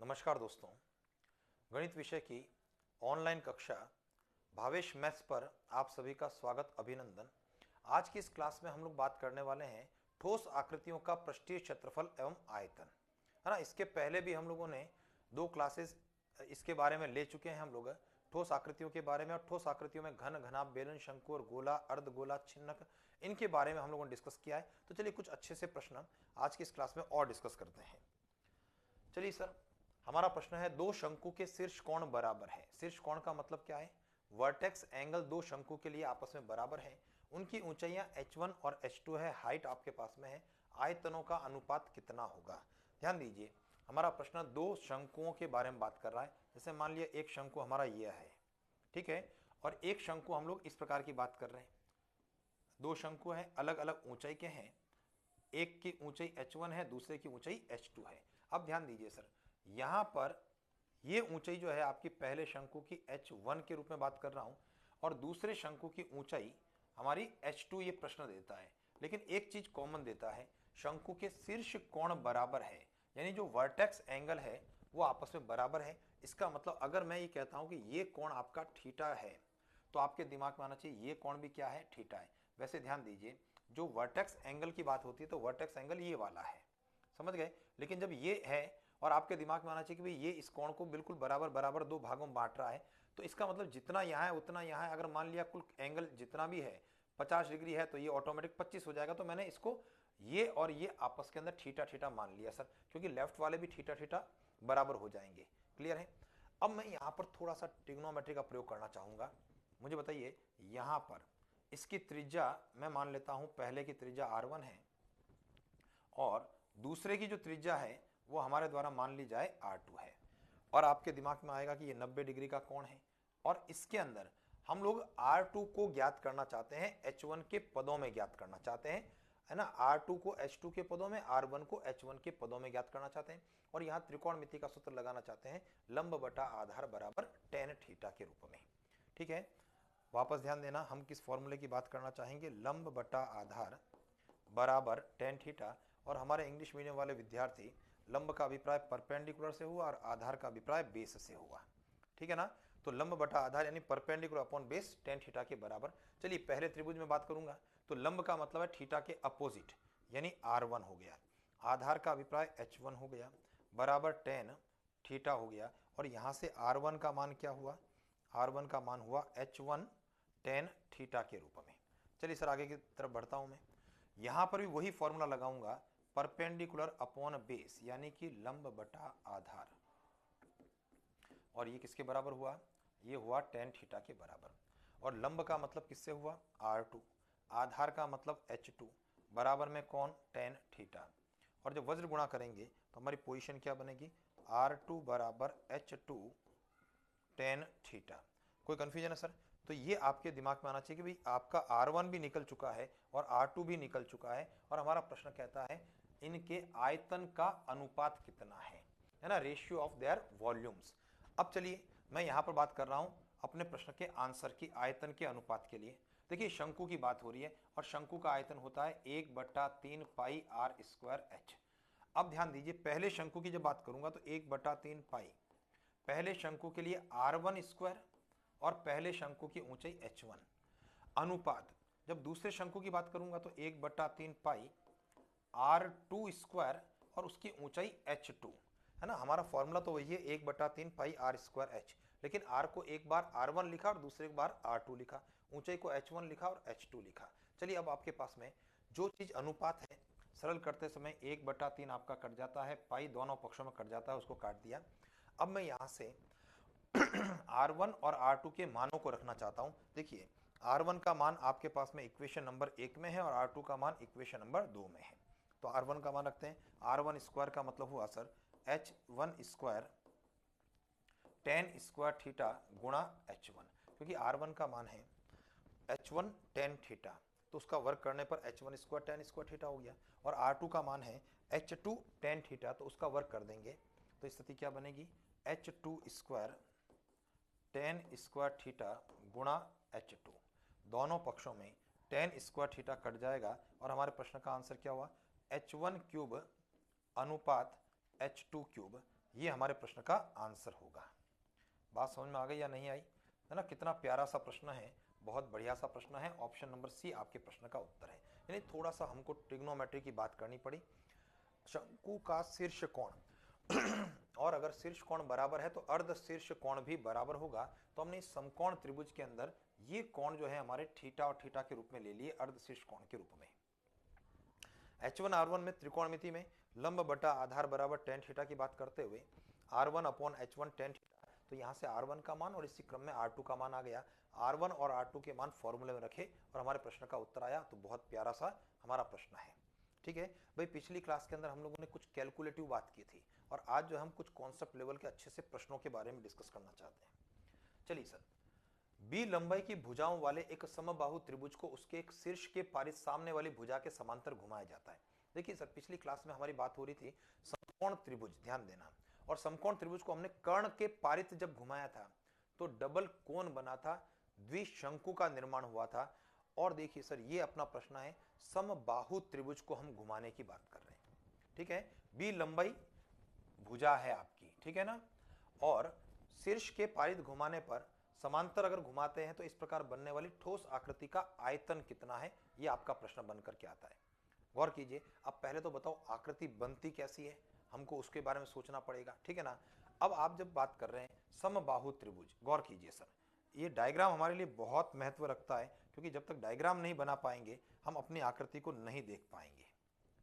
नमस्कार दोस्तों, गणित विषय की ऑनलाइन कक्षा भावेश मैथ्स पर आप सभी का स्वागत, अभिनंदन। आज की इस क्लास में हम लोग बात करने वाले हैं ठोस आकृतियों का पृष्ठीय क्षेत्रफल एवं आयतन, है ना। इसके पहले भी हम लोगों ने दो क्लासेस इसके बारे में ले चुके हैं हम लोग, ठोस आकृतियों के बारे में। और ठोस आकृतियों में घन, घनाभ, बेलन, शंकु और गोला, अर्धगोला, छिन्नक, इनके बारे में हम लोगों ने डिस्कस किया है। तो चलिए कुछ अच्छे से प्रश्न आज की इस क्लास में और डिस्कस करते हैं। चलिए सर, हमारा प्रश्न है दो शंकु के शीर्ष कोण बराबर है। शीर्ष कोण का मतलब क्या है? वर्टेक्स एंगल दो शंकु के लिए आपस में बराबर है। उनकी ऊंचाइयां h1 और h2 है, हाइट आपके पास में है। आयतनों का अनुपात कितना होगा? ध्यान दीजिए, हमारा प्रश्न दो शंकुओं के बारे में बात कर रहा है। जैसे मान लिया एक शंकु हमारा यह है, ठीक है, और एक शंकु हम लोग इस प्रकार की बात कर रहे हैं। दो शंकु हैं, अलग अलग ऊंचाई के हैं। एक की ऊंचाई h1 है, दूसरे की ऊंचाई h2 है। अब ध्यान दीजिए सर, यहां पर ये ऊंचाई जो है आपकी पहले शंकु की h1 के रूप में बात कर रहा हूं, और दूसरे शंकु की ऊंचाई हमारी h2 ये प्रश्न देता है। लेकिन एक चीज कॉमन देता है, शंकु के शीर्ष कोण बराबर है, यानी जो वर्टेक्स एंगल है वो आपस में बराबर है। इसका मतलब अगर मैं ये कहता हूं कि ये कोण आपका थीटा है, तो आपके दिमाग में आना चाहिए ये कोण भी क्या है? थीटा है। वैसे ध्यान दीजिए, जो वर्टेक्स एंगल की बात होती है तो वर्टेक्स एंगल ये वाला है, समझ गए। लेकिन जब ये है और आपके दिमाग में आना चाहिए कि भाई ये इस कोण को बिल्कुल बराबर बराबर दो भागों में बांट रहा है, तो इसका मतलब जितना यहाँ है उतना यहाँ है। अगर मान लिया कुल एंगल जितना भी है 50 डिग्री है, तो ये ऑटोमेटिक 25 हो जाएगा। तो मैंने इसको ये और ये आपस के अंदर थीटा थीटा मान लिया सर, क्योंकि लेफ्ट वाले भी थीटा थीटा बराबर हो जाएंगे। क्लियर है? अब मैं यहाँ पर थोड़ा सा ट्रिग्नोमेट्री का प्रयोग करना चाहूंगा। मुझे बताइए, यहाँ पर इसकी त्रिज्या मैं मान लेता हूं, पहले की त्रिज्या r1 है और दूसरे की जो त्रिज्या है वो हमारे द्वारा मान ली जाए r2 है। और आपके दिमाग में आएगा कि ये 90 डिग्री का कोण है, और इसके अंदर हम लोग r2 को ज्ञात करना चाहते हैं, h1 के पदों में ज्ञात करना चाहते हैं, है ना। r2 को h2 के पदों में, r1 को h1 के पदों में ज्ञात करना चाहते हैं। और यहाँ त्रिकोणमिति का सूत्र लगाना चाहते हैं, लंब बटा आधार बराबर tan थीटा के रूप में। ठीक है, वापस ध्यान देना, हम किस फॉर्मूले की बात करना चाहेंगे? लंब बटा आधार बराबर tan थीटा। और हमारे इंग्लिश मीडियम वाले विद्यार्थी, लंब का अभिप्राय परपेंडिकुलर से हुआ और आधार का अभिप्राय बेस से हुआ, ठीक है ना। तो लंब बटा आधार यानी perpendicular upon base tan theta के बराबर। चलिए पहले त्रिभुज में बात करूंगा, तो लंब का मतलब है थीटा के अपोजिट, यानी r1 हो गया। आधार का अभिप्राय h1 हो गया, बराबर tan थीटा हो गया। और यहां से r1 का मान क्या हुआ? r1 का मान हुआ h1 tan थीटा के रूप में। चलिए सर आगे की तरफ बढ़ता हूं मैं। यहां पर भी वही फॉर्मूला लगाऊंगा, परपेंडिकुलर अपॉन बेस यानी कि लंब बटा आधार। और ये किसके बराबर हुआ? ये हुआ tan थीटा के बराबर। और लंब का मतलब किससे हुआ? r2। आधार का मतलब h2, बराबर में कौन? tan theta. और जब वज्र गुणा करेंगे तो हमारी पोजीशन क्या बनेगी? r2 बराबर h2 tan थीटा। कोई कंफ्यूजन है सर? तो ये आपके दिमाग में आना चाहिए कि भाई आपका r1 भी निकल चुका है और r2 भी निकल चुका है, और हमारा प्रश्न कहता है इनके आयतन का अनुपात कितना है ना, रेशियो ऑफ देयर वॉल्यूम्स। अब चलिए मैं यहां पर बात कर रहा हूं अपने प्रश्न के आंसर की आयतन के अनुपात के लिए। देखिए शंकु की बात हो रही है और शंकु का आयतन होता है 1/3 पाई r स्क्वायर h। अब ध्यान दीजिए, पहले शंकु की जब बात करूंगा तो 1/3 पाई पहले शंकु के लिए r1 स्क्वायर और पहले शंकु की ऊंचाई h1, अनुपात जब दूसरे शंकु की बात करूंगा तो 1/3 पाई r2 स्क्वायर और उसकी ऊंचाई h2, है ना। हमारा फॉर्मूला तो वही है 1/3 पाई r स्क्वायर h, लेकिन r को एक बार r1 लिखा और दूसरे बार r2 लिखा, ऊंचाई को h1 लिखा और h2 लिखा। चलिए अब आपके पास में जो चीज अनुपात है, सरल करते समय 1/3 आपका कट जाता है, पाई दोनों पक्षों में कट जाता है, उसको काट दिया। अब मैं यहां से r1 और r2 के मानों को रखना चाहता हूं। देखिए r1 का मान आपके पास में इक्वेशन नंबर 1 में है और r2 का मान इक्वेशन नंबर 2 में है। तो r1 का मान रखते हैं, r1 स्क्वायर का मतलब हुआ sir h1 square tan square theta गुणा h1, क्योंकि r1 का मान है h1 tan थीटा, तो उसका वर्क करने पर h1 square tan square theta हो गया। और r2 का मान है h2 tan थीटा, तो उसका वर्क कर देंगे, तो स्थिति क्या बनेगी? h2 square tan square theta गुणा h2, दोनों पक्षों में tan स्क्वायर थीटा कट जाएगा और हमारे प्रश्न का आंसर क्या हुआ? h1 क्यूब अनुपात h2 क्यूब, ये हमारे प्रश्न का आंसर होगा। बात समझ में आ गई या नहीं आई, है ना? कितना प्यारा सा प्रश्न है, बहुत बढ़िया सा प्रश्न है। ऑप्शन नंबर सी आपके प्रश्न का उत्तर है। यानी थोड़ा सा हमको ट्रिग्नोमेट्री की बात करनी पड़ी। शंकु का शीर्ष कोण और अगर शीर्ष कोण बराबर है तो अर्ध शीर्ष कोण भी बराबर होगा। तो हमने इस समकोण त्रिभुज के अंदर ये कोण जो है हमारे थीटा और थीटा के रूप में ले लिए, अर्ध शीर्ष कोण के रूप में। H1 R1 में त्रिकोणमिति में लंब बटा आधार बराबर tan थीटा की बात करते हुए R1 upon H1 tan theta, तो यहाँ से R1 का मान और इसी क्रम में R2 का मान आ गया। R1 और R2 के मान फॉर्मूले में रखे और हमारे प्रश्न का उत्तर आया। तो बहुत प्यारा सा हमारा प्रश्न है। ठीक है भाई, पिछली क्लास के अंदर हम लोगों ने कुछ कैलकुलेटिव बात की थी और आज जो हम कुछ कॉन्सेप्ट लेवल के अच्छे से प्रश्नों के बारे में डिस्कस करना चाहते हैं। चलिए सर, बी लंबाई की भुजाओं वाले एक समबाहु त्रिभुज को उसके एक शीर्ष के पारित सामने वाली भुजा के समांतर घुमाया जाता है। देखिए सर, पिछली क्लास में हमारी बात हो रही थी समकोण त्रिभुज, ध्यान देना, और समकोण त्रिभुज को हमने कर्ण के पारित जब घुमाया था तो डबल कोण बना था, द्विशंकु का निर्माण हुआ था। और देखिए सर, ये अपना प्रश्न है, समबाहु त्रिभुज को हम घुमाने की बात कर रहे हैं। ठीक है, बी लंबाई भुजा है आपकी, ठीक है ना, और शीर्ष के पारित घुमाने पर समांतर अगर घुमाते हैं तो इस प्रकार बनने वाली ठोस आकृति का आयतन कितना है, ये आपका प्रश्न बनकर के आता है। गौर कीजिए, अब पहले तो बताओ आकृति बनती कैसी है, हमको उसके बारे में सोचना पड़ेगा, ठीक है ना। अब आप जब बात कर रहे हैं समबाहु त्रिभुज, गौर कीजिए सर, ये डायग्राम हमारे लिए बहुत महत्व रखता है, क्योंकि जब तक डायग्राम नहीं बना पाएंगे हम अपनी आकृति को नहीं देख पाएंगे।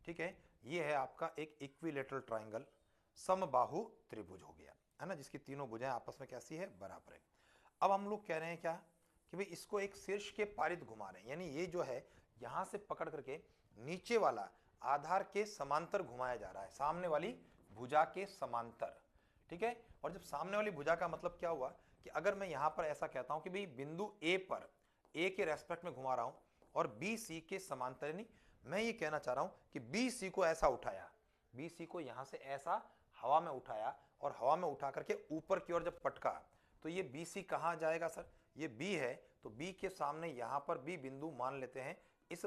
ठीक है, ये है आपका एक इक्विलेटरल ट्राइंगल, समबाहु त्रिभुज हो गया, है ना, जिसकी तीनों भुजाएं आपस में कैसी है, बराबर है। अब हम लोग कह रहे हैं क्या कि भाई इसको एक शीर्ष के पारित घुमा रहे हैं, यानी ये जो है यहां से पकड़ करके नीचे वाला आधार के समांतर घुमाया जा रहा है, सामने वाली भुजा के समांतर। ठीक है, और जब सामने वाली भुजा का मतलब क्या हुआ कि अगर मैं यहां पर ऐसा कहता हूं कि भाई बिंदु ए पर ए के रेस्पेक्ट में घुमा रहा हूं और बी सी के समांतर, यानी मैं ये कहना चाह रहा हूं कि बी सी को ऐसा उठाया, बी सी को यहां से ऐसा हवा में उठाया और हवा में उठा करके ऊपर की ओर जब पटका तो ये बी सी कहां जाएगा सर, ये बी है, तो बी के सामने यहां पर बी बिंदु मान लेते हैं, इस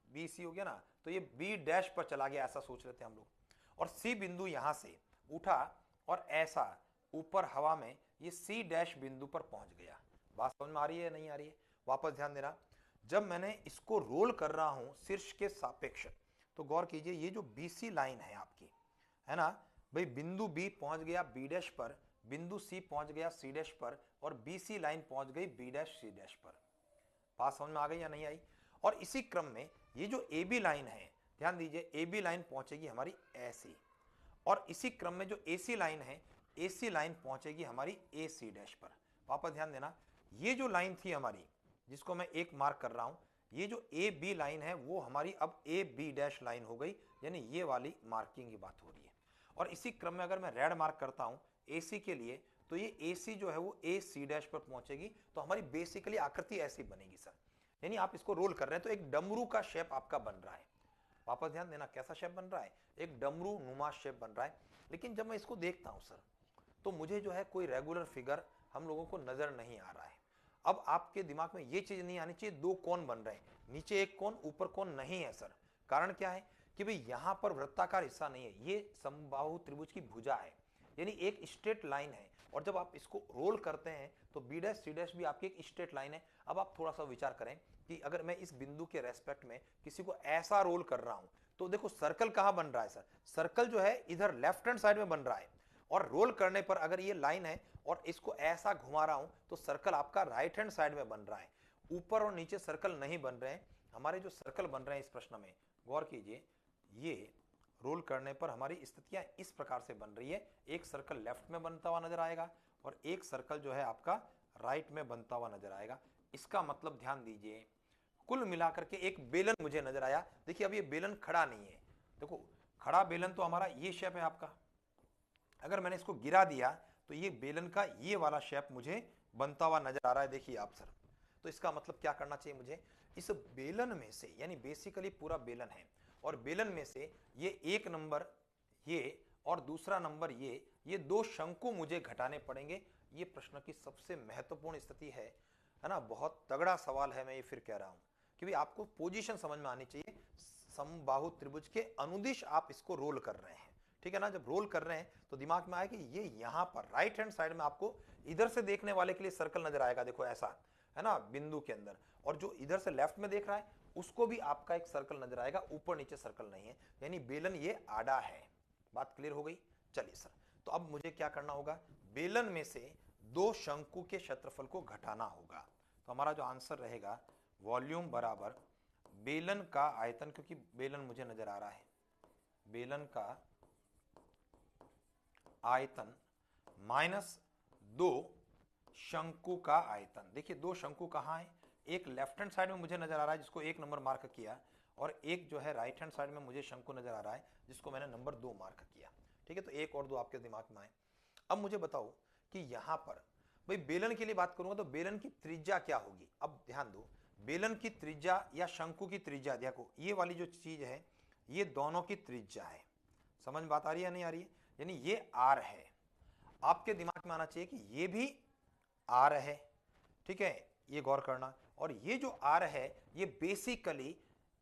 बी सी हो गया ना, तो ये बी डैश पर चला गया, ऐसा सोच लेते हैं हम लोग। और सी बिंदु यहां से उठा और ऐसा ऊपर हवा में ये सी डैश बिंदु पर पहुंच गया। बात समझ में आ रही है या नहीं आ रही है? वापस ध्यान देना, जब मैंने इसको रोल कर रहा हूं शीर्ष के सापेक्ष, तो गौर कीजिए ये जो बी सी लाइन है आपकी, है ना भाई, बिंदु बी पहुंच गया बी डैश पर, बिंदु सी पहुंच गया सी डैश पर, और बी सी लाइन पहुंच गई बी डैश सी डैश पर। बात समझ में आ गई या नहीं आई? और इसी क्रम में ये जो ए बी लाइन है, ध्यान दीजिए, ए बी लाइन पहुंचेगी हमारी ऐसी, और इसी क्रम में जो ए सी लाइन है, ए सी लाइन पहुंचेगी हमारी ए सी डैश पर। वापस ध्यान देना, ये जो लाइन थी हमारी, जिसको मैं एक मार्क कर रहा हूं, ये जो ए बी लाइन है वो हमारी अब ए बी डैश लाइन हो गई, यानी ये वाली मार्किंग की बात हो रही है। और इसी क्रम में अगर मैं रेड मार्क करता हूं AC के लिए, तो ये AC जो है वो ए सी डैश पर पहुंचेगी, तो हमारी बेसिकली आकृति ऐसी बनेगी सर। यानी आप इसको रोल कर रहे हैं तो एक डमरू का शेप आपका बन रहा है। वापस ध्यान देना, कैसा शेप बन रहा है, एक डमरू नुमा शेप बन रहा है। लेकिन जब मैं इसको देखता हूं सर, तो मुझे जो है कोई रेगुलर फिगर हम लोगों को नजर नहीं आ रहा है। अब आपके दिमाग में ये चीज नहीं आनी चाहिए दो कोण बन रहे हैं, नीचे एक कोण ऊपर कोण नहीं है सर। कारण क्या है कि भाई यहां पर वृत्ताकार हिस्सा नहीं है, ये समबाहु त्रिभुज की भुजा है, यानी एक स्ट्रेट लाइन है, और जब आप इसको रोल करते हैं तो बी डैश सी डैश भी आपकी एक स्ट्रेट लाइन है। अब आप थोड़ा सा विचार करें कि अगर मैं इस बिंदु के रेस्पेक्ट में किसी को ऐसा रोल कर रहा हूं, तो देखो सर्कल कहां बन रहा है सर, सर्कल जो है इधर लेफ्ट हैंड साइड में बन रहा है, और रोल करने पर अगर ये लाइन है और इसको ऐसा घुमा रहा हूं तो सर्कल आपका राइट हैंड साइड में बन रहा है, ऊपर और नीचे सर्कल नहीं बन रहे हैं। हमारे जो सर्कल बन रहे हैं इस प्रश्न में, गौर कीजिए, ये रोल करने पर हमारी स्थितियां इस प्रकार से बन रही है, एक सर्कल लेफ्ट में बनता हुआ नजर आएगा और एक सर्कल जो है आपका राइट में बनता हुआ नजर आएगा। इसका मतलब ध्यान दीजिए, कुल मिलाकर के एक बेलन मुझे नजर आया। देखिए अब ये बेलन खड़ा नहीं है, देखो खड़ा बेलन तो हमारा ये शेप है आपका, अगर मैंने इसको गिरा दिया तो ये बेलन का ये वाला शेप मुझे बनता हुआ नजर आ रहा है। देखिए आप सर, तो इसका मतलब क्या करना चाहिए मुझे, इस बेलन में से, यानी बेसिकली पूरा बेलन है, और बेलन में से ये एक नंबर ये और दूसरा नंबर ये दो शंकु मुझे घटाने पड़ेंगे। ये प्रश्न की सबसे महत्वपूर्ण स्थिति है ना, बहुत तगड़ा सवाल है। मैं ये फिर कह रहा हूं कि भाई आपको पोजीशन समझ में आनी चाहिए, समबाहु त्रिभुज के अनुदिश आप इसको रोल कर रहे हैं, ठीक है ना। जब रोल कर रहे हैं तो दिमाग में आए कि ये यहां पर राइट हैंड साइड में आपको इधर से देखने वाले के लिए सर्कल नजर आएगा, देखो ऐसा है ना बिंदु के अंदर, और जो इधर से लेफ्ट में देख रहा है उसको भी आपका एक सर्कल नजर आएगा, ऊपर नीचे सर्कल नहीं है, यानी बेलन ये आड़ा है। बात क्लियर हो गई। चलिए सर, तो अब मुझे क्या करना होगा, बेलन में से दो शंकु के क्षेत्रफल को घटाना होगा। तो हमारा जो आंसर रहेगा वॉल्यूम बराबर बेलन का आयतन, क्योंकि बेलन मुझे नजर आ रहा है, बेलन का आयतन माइनस दो शंकु का आयतन। देखिए दो शंकु कहाँ है, एक लेफ्ट हैंड साइड में मुझे नजर आ रहा है जिसको 1 नंबर मार्क किया, और एक जो है राइट हैंड साइड में मुझे शंकु नजर आ रहा है जिसको मैंने नंबर 2 मार्क किया। ठीक है, तो 1 और 2 आपके दिमाग में आए। अब मुझे बताओ कि यहां पर भाई बेलन के लिए बात करूंगा तो बेलन की त्रिज्या क्या होगी। अब ध्यान दो, बेलन की त्रिज्या या शंकु की त्रिज्या, देखो ये वाली जो चीज है ये दोनों की त्रिज्या है। समझ में बात आ रही है या नहीं आ रही है, यानी ये आर है, आपके दिमाग में आना चाहिए कि ये भी आर है। ठीक है, ये गौर करना, और ये जो आर है ये बेसिकली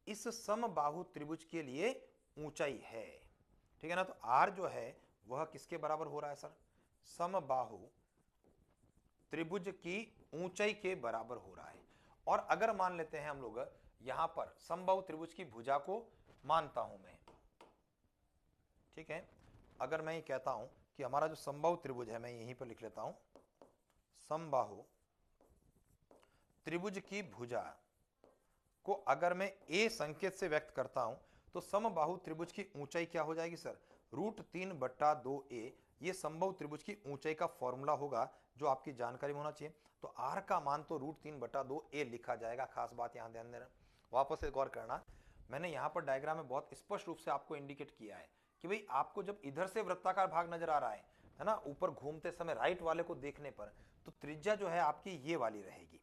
इस समबाहु त्रिभुज के लिए ऊंचाई है। ठीक है ना, तो आर जो है वह किसके बराबर हो रहा है सर, समबाहु त्रिभुज की ऊंचाई के बराबर हो रहा है। और अगर मान लेते हैं हम लोग यहां पर समबाहु त्रिभुज की भुजा को मानता हूं मैं, ठीक है, अगर मैं ये कहता हूं कि हमारा जो समबाहु त्रिभुज है, मैं यहीं पर लिख लेता हूं, समबाहु त्रिभुज की भुजा को अगर मैं ए संकेत से व्यक्त करता हूं तो समबाहु त्रिभुज की ऊंचाई क्या हो जाएगी सर, √3/2a। ये समबाहु त्रिभुज की ऊंचाई का फॉर्मूला होगा जो आपकी जानकारी में होना चाहिए। तो r का मान तो √3/2a लिखा जाएगा। खास बात यहां ध्यान देना, वापस से गौर करना, मैंने यहां पर डायग्राम में बहुत स्पष्ट रूप से आपको इंडिकेट किया है कि भाई आपको जब इधर से वृत्ताकार भाग नजर आ रहा है ना, ऊपर घूमते समय राइट वाले को देखने पर, तो त्रिज्या जो है आपकी ये वाली रहेगी,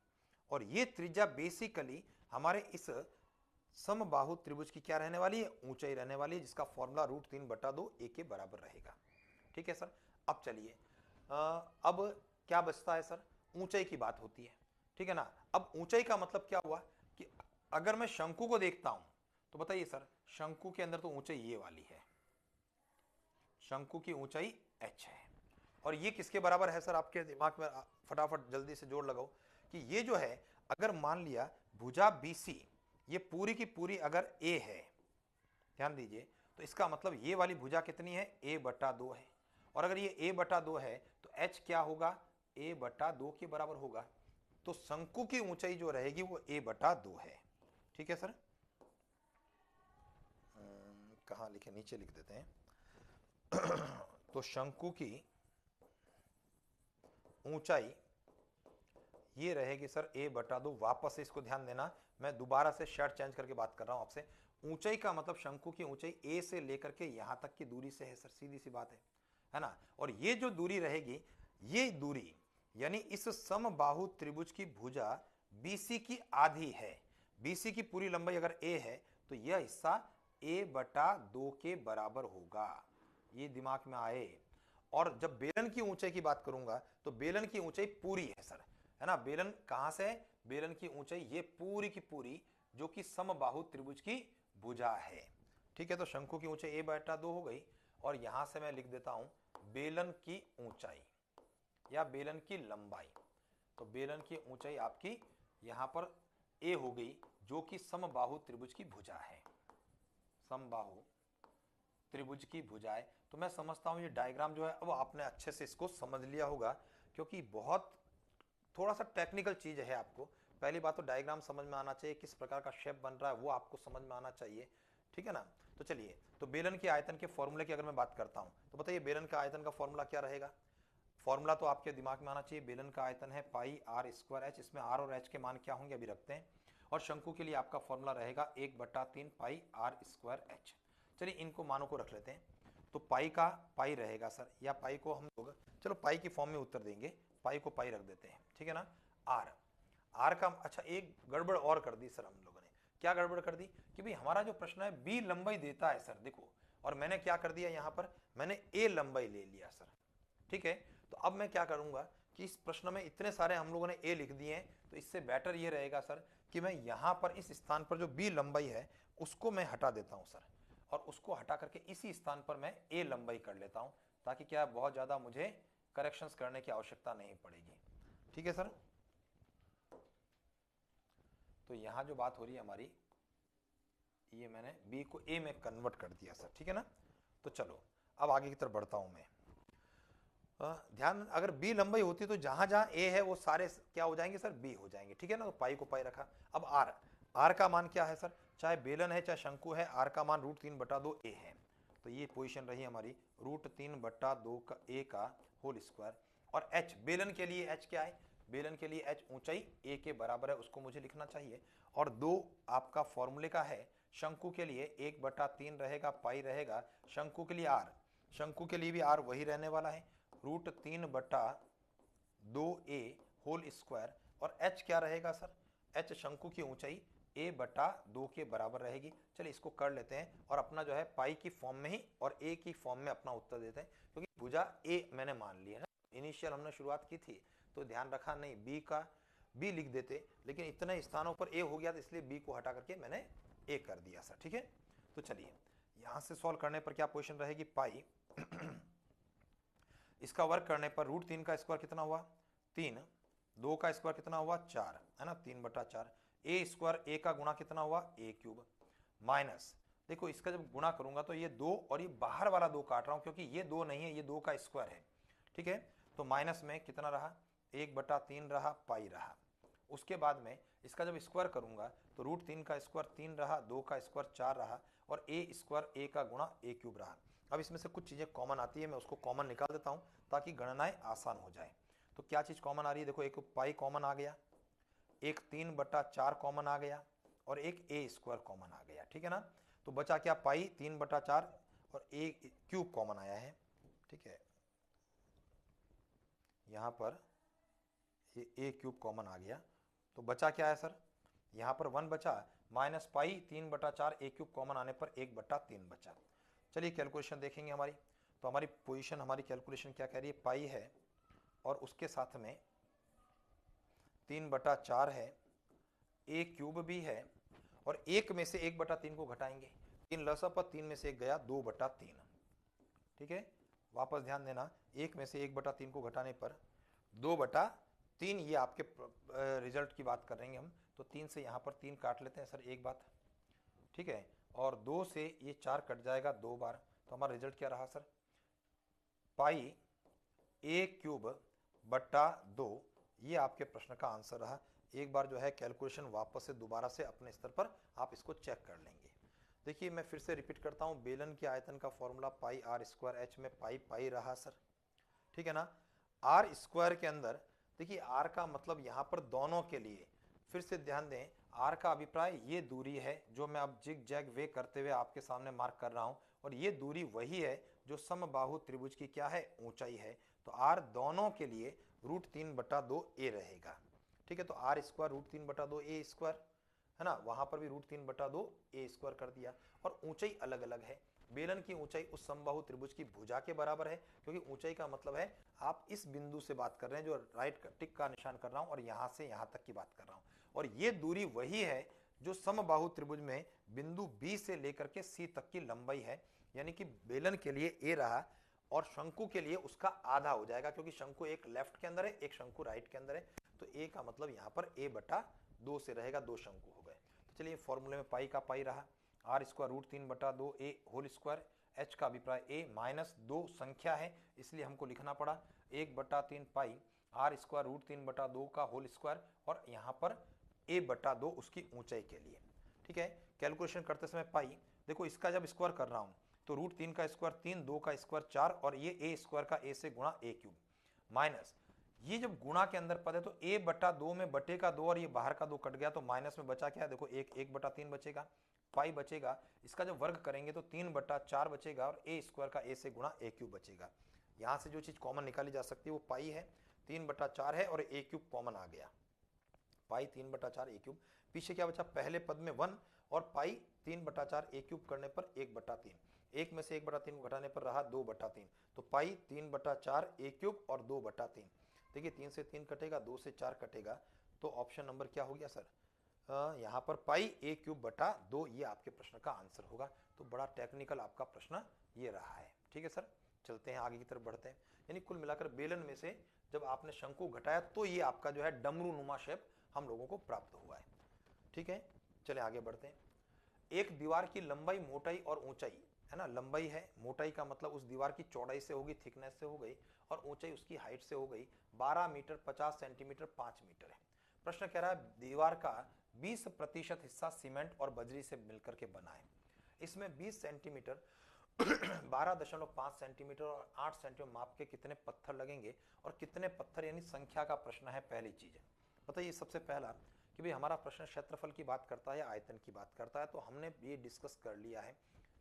और ये त्रिज्या बेसिकली हमारे इस समबाहु त्रिभुज की क्या रहने वाली है, ऊंचाई रहने वाली है, जिसका फॉर्मूला √3/2a के बराबर रहेगा। ठीक है सर। अब चलिए अब क्या बचता है सर, ऊंचाई की बात होती है। ठीक है ना, अब ऊंचाई का मतलब क्या हुआ कि अगर मैं शंकु को देखता हूं तो बताइए सर, शंकु के अंदर तो ऊंचाई ये वाली है, शंकु की ऊंचाई h है, और ये किसके बराबर है सर, आपके दिमाग में फटाफट जल्दी से जोड़ लगाओ कि ये जो है, अगर मान लिया भुजा BC ये पूरी की पूरी अगर a है, ध्यान दीजिए, तो इसका मतलब ये वाली भुजा कितनी है, a/2 है, और अगर ये a/2 है तो h क्या होगा, a/2 के बराबर होगा। तो शंकु की ऊंचाई जो रहेगी वो a/2 है। ठीक है सर, कहां लिखे, नीचे लिख देते हैं। तो शंकु की ऊंचाई ये रहेगी सर a/2। वापस से इसको ध्यान देना, मैं दोबारा से शर्ट चेंज करके बात कर रहा हूं आपसे। ऊंचाई का मतलब शंकु की ऊंचाई a से लेकर के यहां तक की दूरी से है सर, सीधी सी बात है ना। और ये जो दूरी रहेगी, ये दूरी यानी इस समबाहु त्रिभुज की भुजा BC की आधी है। BC की पूरी लंबाई अगर a है तो यह हिस्सा a/2 के बराबर होगा, ये दिमाग में आए। और जब बेलन की ऊंचाई की बात करूंगा तो बेलन की ऊंचाई पूरी है सर, है ना। बेलन कहां से है, बेलन की ऊंचाई ये पूरी की पूरी जो कि समबाहु त्रिभुज की भुजा है। ठीक है, तो शंकु की ऊंचाई a/2 हो गई, और यहां से मैं लिख देता हूं बेलन की ऊंचाई या बेलन की लंबाई। तो बेलन की ऊंचाई आपकी यहां पर a हो गई, जो कि समबाहु त्रिभुज की भुजा है, समबाहु त्रिभुज की भुजाएं। तो मैं समझता हूं ये डायग्राम जो है अब आपने अच्छे से इसको समझ लिया होगा, क्योंकि बहुत थोड़ा सा टेक्निकल चीज है। आपको पहली बात तो डायग्राम समझ में आना चाहिए, किस प्रकार का शेप बन रहा है वो आपको समझ में आना चाहिए। ठीक है ना। तो चलिए, तो बेलन के आयतन के फॉर्मूले की अगर मैं बात करता हूं तो बताइए बेलन का आयतन का फॉर्मूला क्या रहेगा। फॉर्मूला तो आपके दिमाग में आना चाहिए, बेलन का आयतन है πr²h। इसमें r और h के मान क्या होंगे अभी रखते हैं, और शंकु के लिए आपका फॉर्मूला रहेगा 1/3 πr²h। चलिए इनको मानों को रख लेते हैं। तो पाई का पाई रहेगा सर, या पाई को हम लोग चलो पाई की फॉर्म में उत्तर देंगे, पाई को पाई रख देते हैं। ठीक है ना। आर का अच्छा एक गड़बड़ और कर दी सर हम लोगों ने। क्या गड़बड़ कर दी कि भाई हमारा जो प्रश्न है बी लंबाई देता है सर, देखो, और मैंने क्या कर दिया, यहां पर मैंने ए लंबाई ले लिया सर। ठीक है, तो अब मैं क्या करूंगा कि इस प्रश्न में इतने सारे हम लोगों ने ए लिख दिए हैं, तो इससे बेटर ये रहेगा सर कि मैं यहां पर इस स्थान पर जो बी लंबाई है उसको मैं हटा देता हूं सर, और उसको हटा करके इसी स्थान पर मैं a लंबाई कर लेता हूं, ताकि क्या बहुत ज़्यादा मुझे करेक्शंस करने की आवश्यकता नहीं पड़ेगी। ठीक है सर। तो यहां जो बात हो रही है हमारी, ये मैंने b को a में कन्वर्ट कर दिया सर। ठीक है ना। तो चलो अब आगे की तरफ बढ़ता हूं मैं। ध्यान, अगर b लंबाई होती तो जहां जहां a है वो सारे क्या हो जाएंगे सर, b हो जाएंगे। ठीक है ना। तो पाई को पाई रखा। अब r का मान क्या है सर, चाहे बेलन है चाहे शंकु है, r का मान √3/2 a है। तो ये पोजीशन रही हमारी √3/2 का a का होल स्क्वायर। और h बेलन के लिए h क्या है, बेलन के लिए h ऊंचाई a के बराबर है, उसको मुझे लिखना चाहिए। और 2 आपका फॉर्मूले का है। शंकु के लिए 1/3 रहेगा, पाई रहेगा। शंकु के लिए r, शंकु के लिए भी r वही रहने वाला है, √3/2a होल स्क्वायर। और h क्या रहेगा सर, h शंकु की ऊंचाई a/2 के बराबर रहेगी। चलिए इसको कर लेते हैं और अपना जो है पाई की फॉर्म में ही और a की फॉर्म में अपना उत्तर देते हैं, क्योंकि भुजा a मैंने मान लिया है। इनिशियल हमने शुरुआत की थी तो ध्यान रखा नहीं, b का b लिख देते, लेकिन इतने स्थानों पर a हो गया तो इसलिए b को हटा करके मैंने a कर दिया सर। ठीक है। तो चलिए यहां से सॉल्व करने पर क्या पोजीशन रहेगी, पाई इसका वर्क करने पर √3 का स्क्वायर कितना हुआ 3, 2 का स्क्वायर कितना हुआ 4, है ना, 3/4। a स्क्वायर a का गुणा कितना हुआ a³ माइनस, देखो इसका जब गुणा करूंगा तो ये 2 और ये बाहर वाला 2 काट रहा हूं, क्योंकि ये 2 नहीं है, ये 2 का स्क्वायर है। ठीक है। तो माइनस में कितना रहा, 1/3 रहा, पाई रहा। उसके बाद में इसका जब स्क्वायर करूंगा तो √3 का स्क्वायर 3 रहा, 2 का स्क्वायर 4 रहा, और a स्क्वायर a का गुणा a³ रहा। अब इसमें से कुछ चीजें कॉमन आती है, मैं उसको कॉमन निकाल देता हूं ताकि गणनाएं आसान हो जाए। तो क्या चीज कॉमन आ रही है, देखो एक पाई कॉमन आ गया, एक 3/4 कॉमन आ गया, और एक a स्क्वायर कॉमन आ गया। ठीक है ना। तो बचा क्या, पाई 3/4 और a³ कॉमन आया है। ठीक है, यहां पर ये a³ कॉमन आ गया, तो बचा क्या है सर, यहां पर 1 बचा, माइनस पाई 3/4 a³ कॉमन आने पर 1/3 बचा। चलिए कैलकुलेशन देखेंगे हमारी। तो हमारी पोजीशन, हमारी कैलकुलेशन क्या कह रही है, पाई है और उसके साथ में 3/4 है, a³ भी है, और 1 में से 1/3 को घटाएंगे, 3 लसा पर 3 में से 1 गया, 2/3। ठीक है, वापस ध्यान देना, 1 में से 1/3 को घटाने पर 2/3, ये आपके रिजल्ट की बात कर रहे हैं हम। तो 3 से यहाँ पर 3 काट लेते हैं सर, एक बात। ठीक है, और 2 से ये 4 कट जाएगा 2 बार। तो हमारा रिजल्ट क्या रहा सर, पाई a³/2, ये आपके प्रश्न का आंसर रहा। एक बार जो है कैलकुलेशन वापस से दोबारा से अपने स्तर पर आप इसको चेक कर लेंगे। देखिए मैं फिर से रिपीट करता हूं, बेलन के आयतन का फॉर्मूला पाई r² h में पाई पाई रहा सर। ठीक है ना। r² के अंदर देखिए r का मतलब यहां पर दोनों के लिए, फिर से ध्यान दें, r का अभिप्राय ये दूरी है जो मैं अब जिग जैग वे करते हुए आपके सामने मार्क कर रहा हूं, और ये दूरी वही है जो समबाहु त्रिभुज की क्या है, ऊंचाई है। तो r दोनों के लिए √3/2a रहेगा। ठीक है, तो r² √3/2a², है ना, वहां पर भी √3/2a² कर दिया। और ऊंचाई अलग अलग है, बेलन की ऊंचाई उस समबाहु त्रिभुज की भुजा के बराबर है, क्योंकि ऊंचाई का मतलब है आप इस बिंदु से बात कर रहे हैं जो राइट टिक का निशान कर रहा हूं, और यहां से यहां तक की बात कर रहा हूं, और ये दूरी वही है जो समबाहु त्रिभुज में बिंदु B से लेकर के C तक की लंबाई है। यानी कि बेलन के लिए a रहा और शंकु के लिए उसका आधा हो जाएगा, क्योंकि शंकु एक लेफ्ट के अंदर है, एक शंकु राइट के अंदर है। तो a का मतलब यहाँ पर a/2 से रहेगा, 2 शंकु हो गए। तो चलिए फॉर्मूले में पाई का पाई रहा, r² √3/2a whole square, h का अभिप्राय a माइनस 2 संख्या है इसलिए हमको लिखना पड़ा 1/3 पाई r² √3/2 का होल स्क्वायर, और यहाँ पर a/2 उसकी ऊंचाई के लिए। ठीक है, कैलकुलेशन करते समय पाई, देखो इसका जब स्क्वायर कर रहा हूँ तो √3 का स्क्वायर 3, 2 का स्क्वायर 4, और ये a² का a से गुणा a³ माइनस, ये जब गुणा के अंदर पद है तो a/2 में बटे का 2 और ये बाहर का 2 कट गया, तो माइनस में बचा क्या है, देखो 1/3 बचेगा, पाई बचेगा। इसका जब वर्ग करेंगे तो 3/4 बचेगा, और a² का a से गुणा a³ बचेगा। यहां से जो चीज कॉमन निकाली जा सकती है वो पाई है, 3/4 है, और a³ कॉमन आ गया, पाई 3/4 a³। पीछे क्या बचा, पहले पद में 1 और पाई 3/4 a³ करने पर 1/3, 1 में से 1/3 को घटाने पर रहा 2/3। तो पाई 3/4 a³ और 2/3। देखिए 3 से 3 कटेगा, 2 से 4 कटेगा, तो ऑप्शन नंबर क्या हो गया सर, यहाँ पर पाई a क्यूब बटा 2, ये आपके प्रश्न का आंसर होगा। तो बड़ा टेक्निकल आपका प्रश्न ये रहा है। ठीक है सर, चलते हैं आगे की तरफ बढ़ते हैं। यानी कुल मिलाकर बेलन में से जब आपने शंकु घटाया तो ये आपका जो है डमरू नुमा शेप हम लोगों को प्राप्त हुआ है। ठीक है, चले आगे बढ़ते हैं। एक दीवार की लंबाई, मोटाई और ऊंचाई है ना, लंबाई है, मोटाई का मतलब उस दीवार की चौड़ाई से होगी, थिकनेस से हो गई, और ऊंचाई उसकी हाइट से हो गई 12 मीटर 50 सेंटीमीटर 5 मीटर है। प्रश्न कह रहा है दीवार का 20% हिस्सा सीमेंट और बजरी से मिलकर के बना है। इसमें 20 सेंटीमीटर 12.5 सेंटीमीटर और 8 सेंटीमीटर माप के कितने पत्थर लगेंगे और कितने पत्थर, यानी संख्या का प्रश्न है। पहली चीज है बताइए सबसे पहला कि भाई हमारा प्रश्न क्षेत्रफल की बात करता है या आयतन की बात करता है। तो हमने ये डिस्कस कर लिया है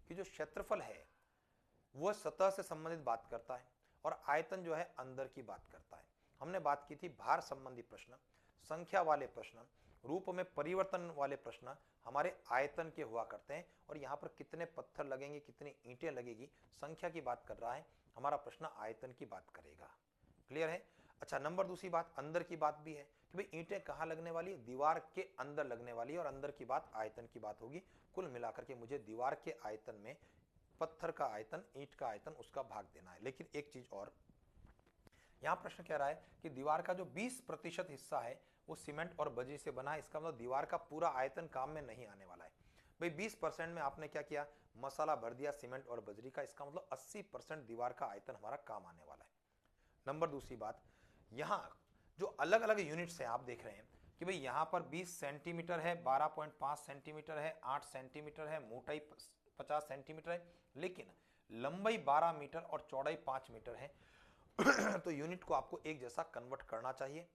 कि जो क्षेत्रफल है वह सतह से संबंधित बात करता है और आयतन जो है अंदर की बात करता है। हमने बात की थी भार संबंधी प्रश्न, संख्या वाले प्रश्न, रूप में परिवर्तन वाले प्रश्न हमारे आयतन के हुआ करते हैं। और यहाँ पर कितने पत्थर लगेंगे, कितनी ईंटें लगेगी, संख्या की बात कर रहा है, हमारा प्रश्न आयतन की बात करेगा। क्लियर है? अच्छा, नंबर दूसरी बात अंदर की बात भी है कि भाई ईंटें कहाँ लगने वाली, दीवार के अंदर लगने वाली, और अंदर की बात आयतन की बात होगी। कुल मिलाकर के मुझे दीवार के आयतन में पत्थर का आयतन, ईंट का आयतन, उसका भाग देना है। लेकिन एक चीज और, यहां प्रश्न कह रहा है कि दीवार का जो 20% हिस्सा है वो सीमेंट और बजरी से बना है। इसका मतलब दीवार का पूरा आयतन काम में नहीं आने वाला है। भाई 20% में आपने क्या किया, मसाला भर दिया सीमेंट और बजरी का, इसका मतलब 80% दीवार का आयतन हमारा काम आने वाला है। नंबर दूसरी बात, यहां जो अलग अलग यूनिट्स हैं आप देख रहे हैं कि भाई यहां पर 20 सेंटीमीटर है, 12.5 सेंटीमीटर है, 8 सेंटीमीटर है, मोटाई 50 सेंटीमीटर है, लेकिन लंबाई 12 मीटर और चौड़ाई 5 मीटर है। तो यूनिट को आपको एक जैसा कन्वर्ट करना चाहिए।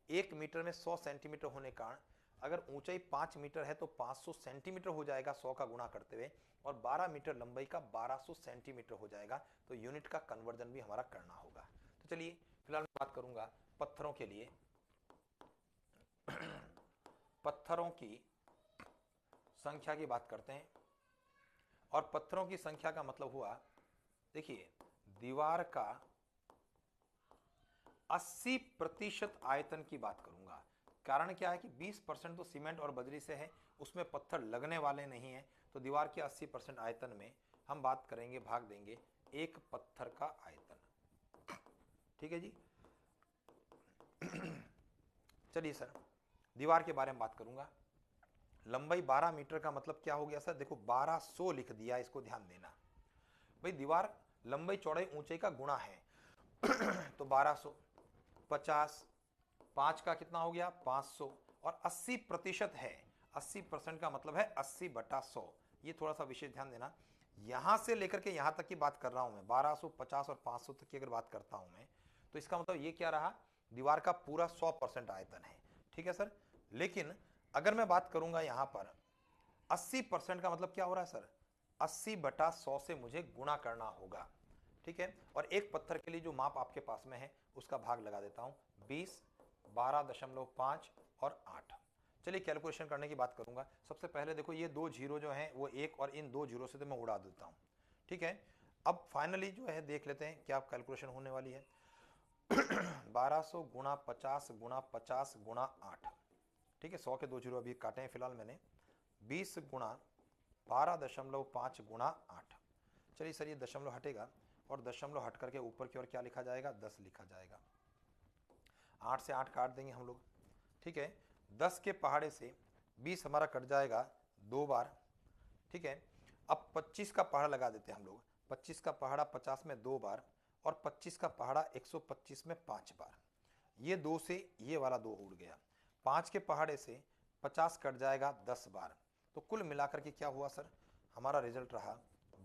1 मीटर में 100 सेंटीमीटर होने का कारण अगर ऊंचाई 5 मीटर है तो 500 सेंटीमीटर हो जाएगा 100 का गुणा करते हुए, और 12 मीटर लंबाई का 1200 सेंटीमीटर हो जाएगा। तो यूनिट का कन्वर्जन भी हमारा करना होगा। तो चलिए फिलहाल मैं बात करूंगा पत्थरों के लिए। पत्थरों की संख्या की बात करते हैं, और पत्थरों की संख्या का मतलब हुआ, देखिए दीवार का 80% आयतन की बात करूंगा। कारण क्या है कि 20% तो सीमेंट और बजरी से है, उसमें पत्थर लगने वाले नहीं है। तो दीवार के 80% आयतन में हम बात करेंगे, भाग देंगे एक पत्थर का आयतन। ठीक है जी। चलिए सर, दीवार के बारे में बात करूंगा। लंबाई 12 मीटर का मतलब क्या हो गया सर, देखो 1200 लिख दिया, इसको ध्यान देना। भाई दीवार लंबाई चौड़ाई ऊंचाई का गुणा है। तो 1200, 50, 5 का कितना हो गया 500, और 80% है, 80% का मतलब है 80/100। ये थोड़ा सा विशेष ध्यान देना। यहां से लेकर के यहां तक की बात कर रहा हूं मैं, 1200, 50 और 500 तक की अगर बात करता हूं मैं, तो इसका मतलब ये क्या रहा, दीवार का पूरा 100% आयतन है। ठीक है सर। लेकिन अगर मैं बात करूंगा यहां पर 80% का मतलब क्या हो रहा है सर, 80/100 से मुझे गुणा करना होगा। ठीक है, और एक पत्थर के लिए जो माप आपके पास में है उसका भाग लगा देता हूं, 20, 12.5 और 8। चलिए कैलकुलेशन करने की बात करूंगा। सबसे पहले देखो ये दो जीरो जो हैं वो एक, और इन दो जीरो से तो मैं उड़ा देता हूं। ठीक है, अब फाइनली जो है देख लेते हैं क्या कैलकुलेशन होने वाली है। 1200 गुणा 50 गुणा 50 गुणा 8। ठीक है, 100 के दो जीरो अभी काटे हैं फिलहाल मैंने। 20 गुणा 12.5 गुणा 8। चलिए सर ये दशमलव हटेगा, और दशमलव हट करके ऊपर की ओर क्या लिखा जाएगा, 10 लिखा जाएगा। 8 से 8 काट देंगे हम लोग। ठीक है, 10 के पहाड़े से 20 हमारा कट जाएगा 2 बार। ठीक है, अब 25 का पहाड़ा लगा देते हैं हम लोग। 25 का पहाड़ा 50 में 2 बार, और 25 का पहाड़ा 125 में 5 बार। ये 2 से ये वाला 2 उड़ गया। 5 के पहाड़े से 50 कट जाएगा 10 बार। तो कुल मिलाकर के क्या हुआ सर, हमारा रिजल्ट रहा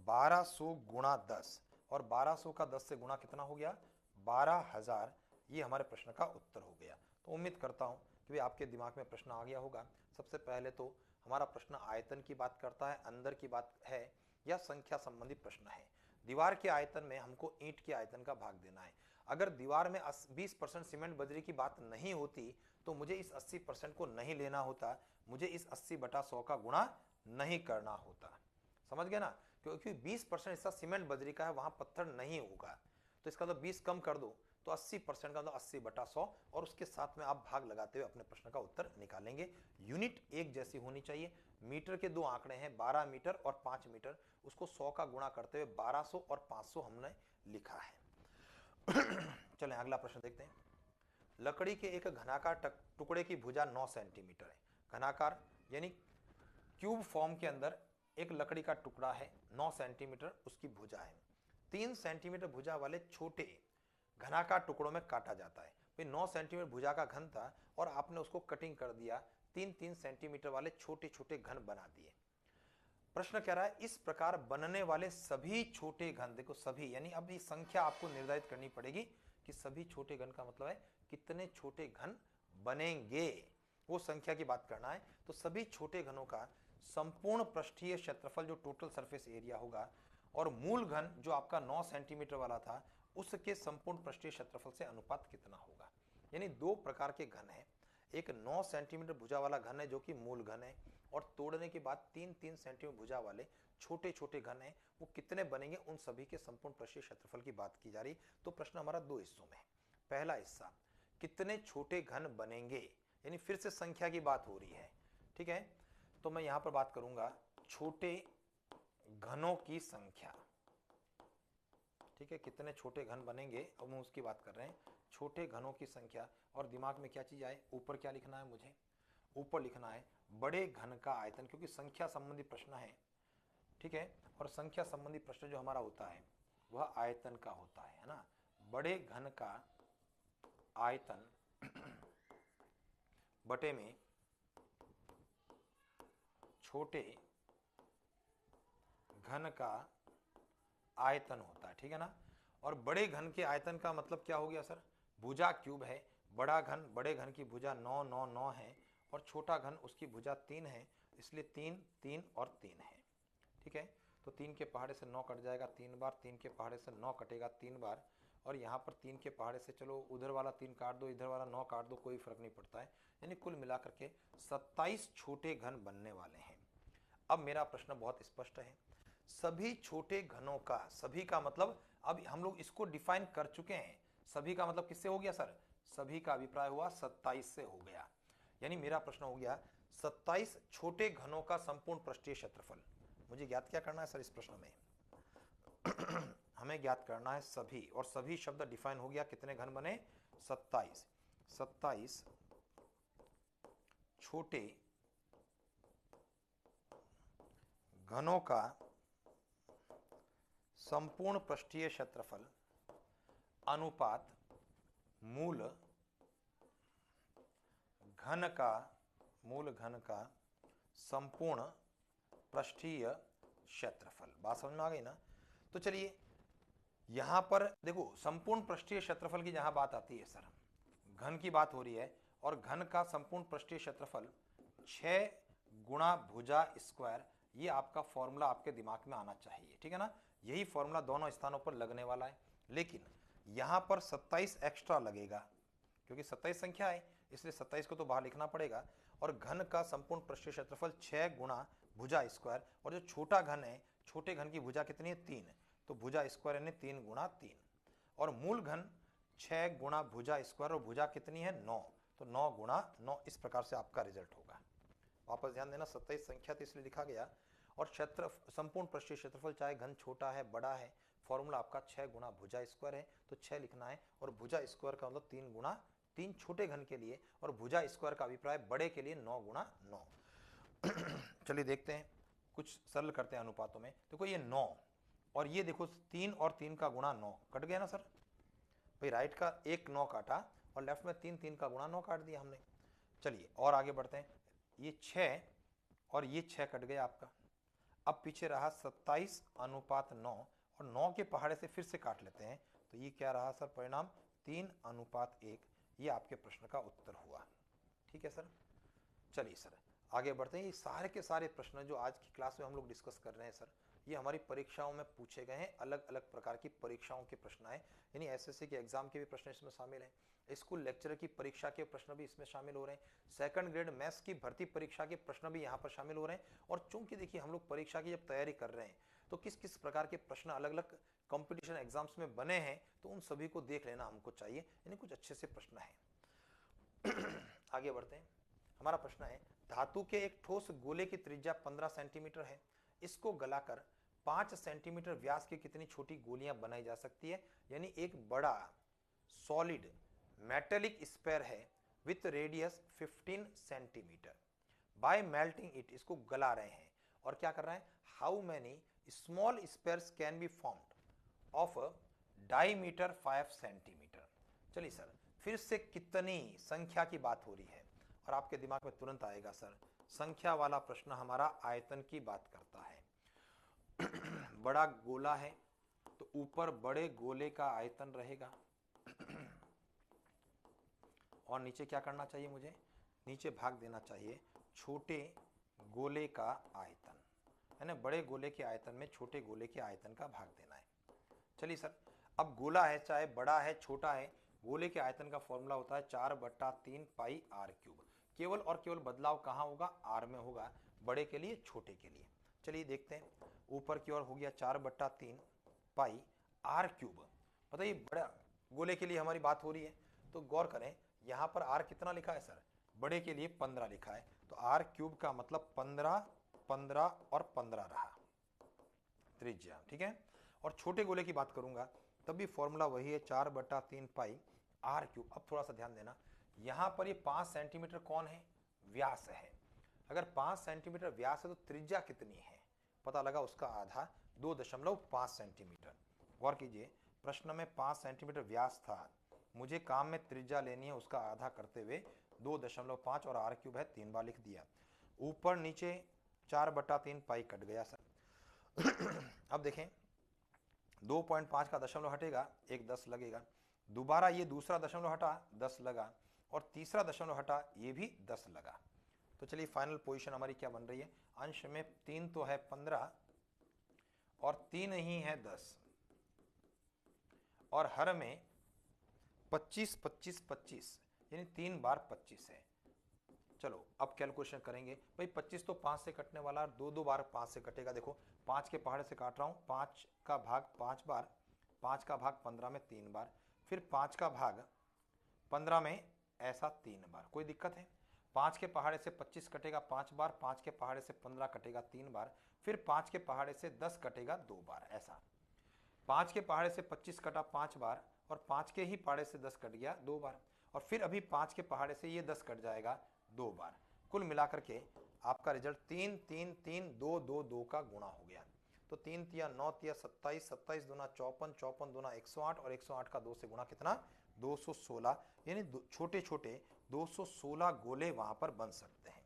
1200 गुणा 10, और 1200 का 10 से गुणा कितना हो गया, 12,000। ये हमारे प्रश्न का उत्तर हो गया। तो उम्मीद करता हूं कि भाई आपके दिमाग में प्रश्न आ गया होगा। सबसे पहले तो हमारा प्रश्न आयतन की बात करता है, अंदर की बात है, या संख्या संबंधी प्रश्न है। दीवार के आयतन में हमको ईंट के आयतन का भाग देना है। अगर दीवार में 20% सीमेंट बजरी की बात नहीं होती तो मुझे इस 80% को नहीं लेना होता, मुझे इस 80/100 का गुणा नहीं करना होता। समझ गए ना, क्योंकि 20% हिस्सा सीमेंट बजरी का है, वहां पत्थर नहीं होगा। तो इसका मतलब 20 कम कर दो तो 80% का मतलब 80/100 और उसके साथ में आप भाग लगाते हुए अपने प्रश्न का उत्तर निकालेंगे। यूनिट एक जैसी होनी चाहिए। मीटर के दो आंकड़े हैं, 12 मीटर और 5 मीटर, उसको 100 का गुणा करते हुए 1200 और 500 हमने लिखा है। चलें अगला प्रश्न देखते हैं। लकड़ी के एक घनाकार टुकड़े की भुजा 9 सेंटीमीटर है। घनाकार यानी क्यूब फॉर्म के अंदर एक लकड़ी का टुकड़ा है, 9 सेंटीमीटर उसकी भुजा है। 3 सेंटीमीटर भुजा वाले छोटे घनाकार टुकड़ों में काटा जाता है। भाई 9 सेंटीमीटर भुजा का घन था और आपने उसको कटिंग कर दिया, 3-3 सेंटीमीटर वाले छोटे छोटे घन बना दिए। प्रश्न कह रहा है इस प्रकार बनने वाले सभी छोटे घन, देखो सभी यानी अब ये संख्या आपको निर्धारित करनी पड़ेगी कि सभी छोटे घन का मतलब है कितने छोटे घन बनेंगे, वो संख्या की बात करना है। तो सभी छोटे घनों का संपूर्ण पृष्ठीय क्षेत्रफल जो टोटल सरफेस एरिया होगा और मूल घन जो आपका 9 सेंटीमीटर वाला था उसके संपूर्ण पृष्ठीय क्षेत्रफल से अनुपात कितना होगा। यानी दो प्रकार के घन है, एक 9 सेंटीमीटर भुजा वाला घन है जो कि मूल घन है और तोड़ने के बाद 3-3 सेंटीमीटर भुजा वाले छोटे छोटे घन है, वो कितने बनेंगे उन सभी के संपूर्ण पृष्ठीय क्षेत्रफल की बात की जा रही। तो प्रश्न हमारा दो हिस्सों में है। पहला हिस्सा कितने छोटे घन बनेंगे, यानी फिर से संख्या की बात हो रही है, ठीक है। तो मैं यहां पर बात करूंगा छोटे घनों की संख्या, ठीक है, कितने छोटे घन बनेंगे अब हम उसकी बात कर रहे हैं, छोटे घनों की संख्या। और दिमाग में क्या चीज आए, ऊपर क्या लिखना है मुझे, ऊपर लिखना है बड़े घन का आयतन, क्योंकि संख्या संबंधी प्रश्न है, ठीक है। और संख्या संबंधी प्रश्न जो हमारा होता है वह आयतन का होता है ना। बड़े घन का आयतन बटे में छोटे घन का आयतन होता है, ठीक है ना। और बड़े घन के आयतन का मतलब क्या हो गया सर, भुजा क्यूब है, बड़ा घन बड़े घन की भुजा 9 9 9 है और छोटा घन उसकी भुजा 3 है, इसलिए 3 3 और 3 है, ठीक है। तो 3 के पहाड़े से 9 कट जाएगा 3 बार, 3 के पहाड़े से 9 कटेगा 3 बार, और यहाँ पर 3 के पहाड़े से चलो उधर वाला 3 काट दो, इधर वाला 9 काट दो, कोई फर्क नहीं पड़ता है। यानी कुल मिलाकर के 27 छोटे घन बनने वाले हैं। अब मेरा प्रश्न बहुत स्पष्ट है, सभी छोटे घनों का, सभी का मतलब अब हम लोग इसको डिफाइन कर चुके हैं, सभी का मतलब किससे हो गया सर, सभी का अभिप्राय हुआ 27 से हो गया। यानी मेरा प्रश्न हो गया 27 छोटे घनों का संपूर्ण पृष्ठीय क्षेत्रफल। मुझे ज्ञात क्या करना है सर इस प्रश्न में हमें ज्ञात करना है सभी, और सभी शब्द डिफाइन हो गया, कितने घन बने 27। 27 छोटे घनों का संपूर्ण पृष्ठीय क्षेत्रफल अनुपात मूल घन का संपूर्ण पृष्ठीय क्षेत्रफल। बात समझ में आ गई ना। तो चलिए यहां पर देखो संपूर्ण पृष्ठीय क्षेत्रफल की जहां बात आती है सर, घन की बात हो रही है और घन का संपूर्ण पृष्ठीय क्षेत्रफल 6 गुणा भुजा स्क्वायर, ये आपका फॉर्मूला आपके दिमाग में आना चाहिए, ठीक है ना। यही फॉर्मूला दोनों स्थानों पर लगने वाला है, लेकिन यहां पर 27 एक्स्ट्रा लगेगा क्योंकि 27 संख्या है, इसलिए 27 को तो बाहर लिखना पड़ेगा। और घन का संपूर्ण पृष्ठीय क्षेत्रफल 6 गुणा भुजा स्क्वायर, और जो छोटा घन है, छोटे घन की भुजा कितनी है 3, तो भुजा स्क्वायर यानी 3 गुणा 3, और मूल घन 6 गुणा भुजा स्क्वायर और भुजा कितनी है 9, तो 9 गुणा 9। इस प्रकार से आपका रिजल्ट होगा। वापस ध्यान देना 27 संख्या तो इसलिए लिखा गया, और क्षेत्र संपूर्ण पृष्ठीय क्षेत्रफल चाहे घन छोटा है बड़ा है, फॉर्मूला आपका 6 गुणा भुजा स्क्वायर है, तो 6 लिखना है, और भुजा स्क्वायर का मतलब 3 गुणा 3 छोटे घन के लिए, और भुजा स्क्वायर का अभिप्राय बड़े के लिए 9 गुणा 9। चलिए देखते हैं, कुछ सरल करते हैं अनुपातों में। देखो ये 9 और ये देखो 3 और 3 का गुणा 9 कट गया ना सर, भाई राइट का एक 9 काटा और लेफ्ट में 3 3 का गुणा 9 काट दिया हमने। चलिए और आगे बढ़ते हैं, ये 6 और ये 6 कट गया आपका। अब पीछे रहा 27 अनुपात 9, और 9 के पहाड़े से फिर से काट लेते हैं, तो ये क्या रहा सर परिणाम 3 अनुपात 1। ये आपके प्रश्न का उत्तर हुआ, ठीक है सर। चलिए सर आगे बढ़ते हैं। ये सारे के सारे प्रश्न जो आज की क्लास में हम लोग डिस्कस कर रहे हैं सर, ये हमारी परीक्षाओं में पूछे गए हैं, अलग अलग प्रकार की परीक्षाओं के प्रश्न आए, यानी एसएससी के एग्जाम के भी प्रश्न इसमें शामिल हैं, स्कूल लेक्चरर की परीक्षा के प्रश्न भी इसमें शामिल हो रहे हैं, सेकंड ग्रेड मैथ्स की भर्ती परीक्षा के प्रश्न भी यहाँ पर शामिल हो रहे हैं। और चूंकि देखिए हम लोग परीक्षा की जब तैयारी कर रहे हैं तो किस किस प्रकार के प्रश्न अलग अलग कंपटीशन एग्जाम्स में बने हैं तो उन सभी को देख लेना हमको चाहिए, यानी कुछ अच्छे से प्रश्न है। आगे बढ़ते हैं। हमारा प्रश्न है, धातु के एक ठोस गोले की त्रिज्या 15 सेंटीमीटर है, इसको गलाकर 5 सेंटीमीटर व्यास की कितनी छोटी गोलियां बनाई जा सकती है। यानी एक बड़ा सॉलिड मेटेलिक स्फीयर है with radius 15 centimetre, bye melting it, इसको गला रहे हैं और क्या कर रहे हैं, how many small spheres can be formed of diameter 5 centimetre. चलिए सर, फिर से कितनी संख्या की बात हो रही है, और आपके दिमाग में तुरंत आएगा सर संख्या वाला प्रश्न हमारा आयतन की बात करता है। बड़ा गोला है तो ऊपर बड़े गोले का आयतन रहेगा और नीचे क्या करना चाहिए, मुझे नीचे भाग देना चाहिए छोटे गोले का आयतन, है ना। बड़े गोले के आयतन में छोटे गोले के आयतन का भाग देना है। चलिए सर, अब गोला है चाहे बड़ा है छोटा है, गोले के आयतन का फॉर्मूला होता है 4/3 पाई आर क्यूब। केवल और केवल बदलाव कहाँ होगा, आर में होगा, बड़े के लिए छोटे के लिए। चलिए देखते हैं, ऊपर की ओर हो गया 4/3 पाई आर क्यूब। बताइए बड़ा गोले के लिए हमारी बात हो रही है, तो गौर करें यहाँ पर आर कितना लिखा है सर, बड़े के लिए 15 लिखा है, तो आर क्यूब का मतलब 15, 15 और 15 रहा त्रिज्या, ठीक है। और छोटे गोले की बात करूंगा तब भी फॉर्मूला वही है 4/3 पाई आर क्यूब। अब थोड़ा सा ध्यान देना, यहां पर ये 5 सेंटीमीटर कौन है, व्यास है। अगर 5 सेंटीमीटर व्यास है तो त्रिज्या कितनी है, पता लगा उसका आधा 2.5 सेंटीमीटर। गौर कीजिए, प्रश्न में 5 सेंटीमीटर व्यास था, मुझे काम में त्रिज्या लेनी है, उसका आधा करते हुए 2.5 और आर क्यूब है 3 बार लिख दिया। ऊपर नीचे 4/3 पाई कट गया सर। अब देखें 2.5 का दशमलव हटेगा, एक 10 लगेगा, दोबारा ये दूसरा दशमलव हटा 10 लगा, और तीसरा दशमलव हटा ये भी 10 लगा। तो चलिए फाइनल पोजीशन हमारी क्या बन रही है, अंश में 3 तो है 15 और 3 ही है 10, और हर में 25 25 25, यानी 3 बार 25 है। चलो अब कैलकुलेशन करेंगे भाई, 25 तो 5 से कटने वाला, 2 बार 5 से कटेगा। देखो 5 के पहाड़े से काट रहा हूँ, 5 का भाग 5 बार, 5 का भाग 15 में 3 बार, फिर 5 का भाग 15 में ऐसा 3 बार। कोई दिक्कत है, 5 के पहाड़े से 25 कटेगा 5 बार, 5 के पहाड़े से 15 कटेगा 3 बार, फिर 5 के पहाड़े से 10 कटेगा 2 बार, ऐसा 5 के पहाड़े से 25 कटा 5 बार, और 5 के ही पहाड़े से 10 कट गया 2 बार, और फिर अभी 5 के पहाड़े से ये 10 कट जाएगा 2 बार। कुल मिलाकर के आपका रिजल्ट 3 3 3 2 2 2 का गुणा हो गया। तो 3 तिया 9 तिया 27, 27 दूना 54, 54 दूना 108, और 108 का 2 से गुणा कितना, 216, यानी छोटे छोटे 216 गोले वहां पर बन सकते हैं।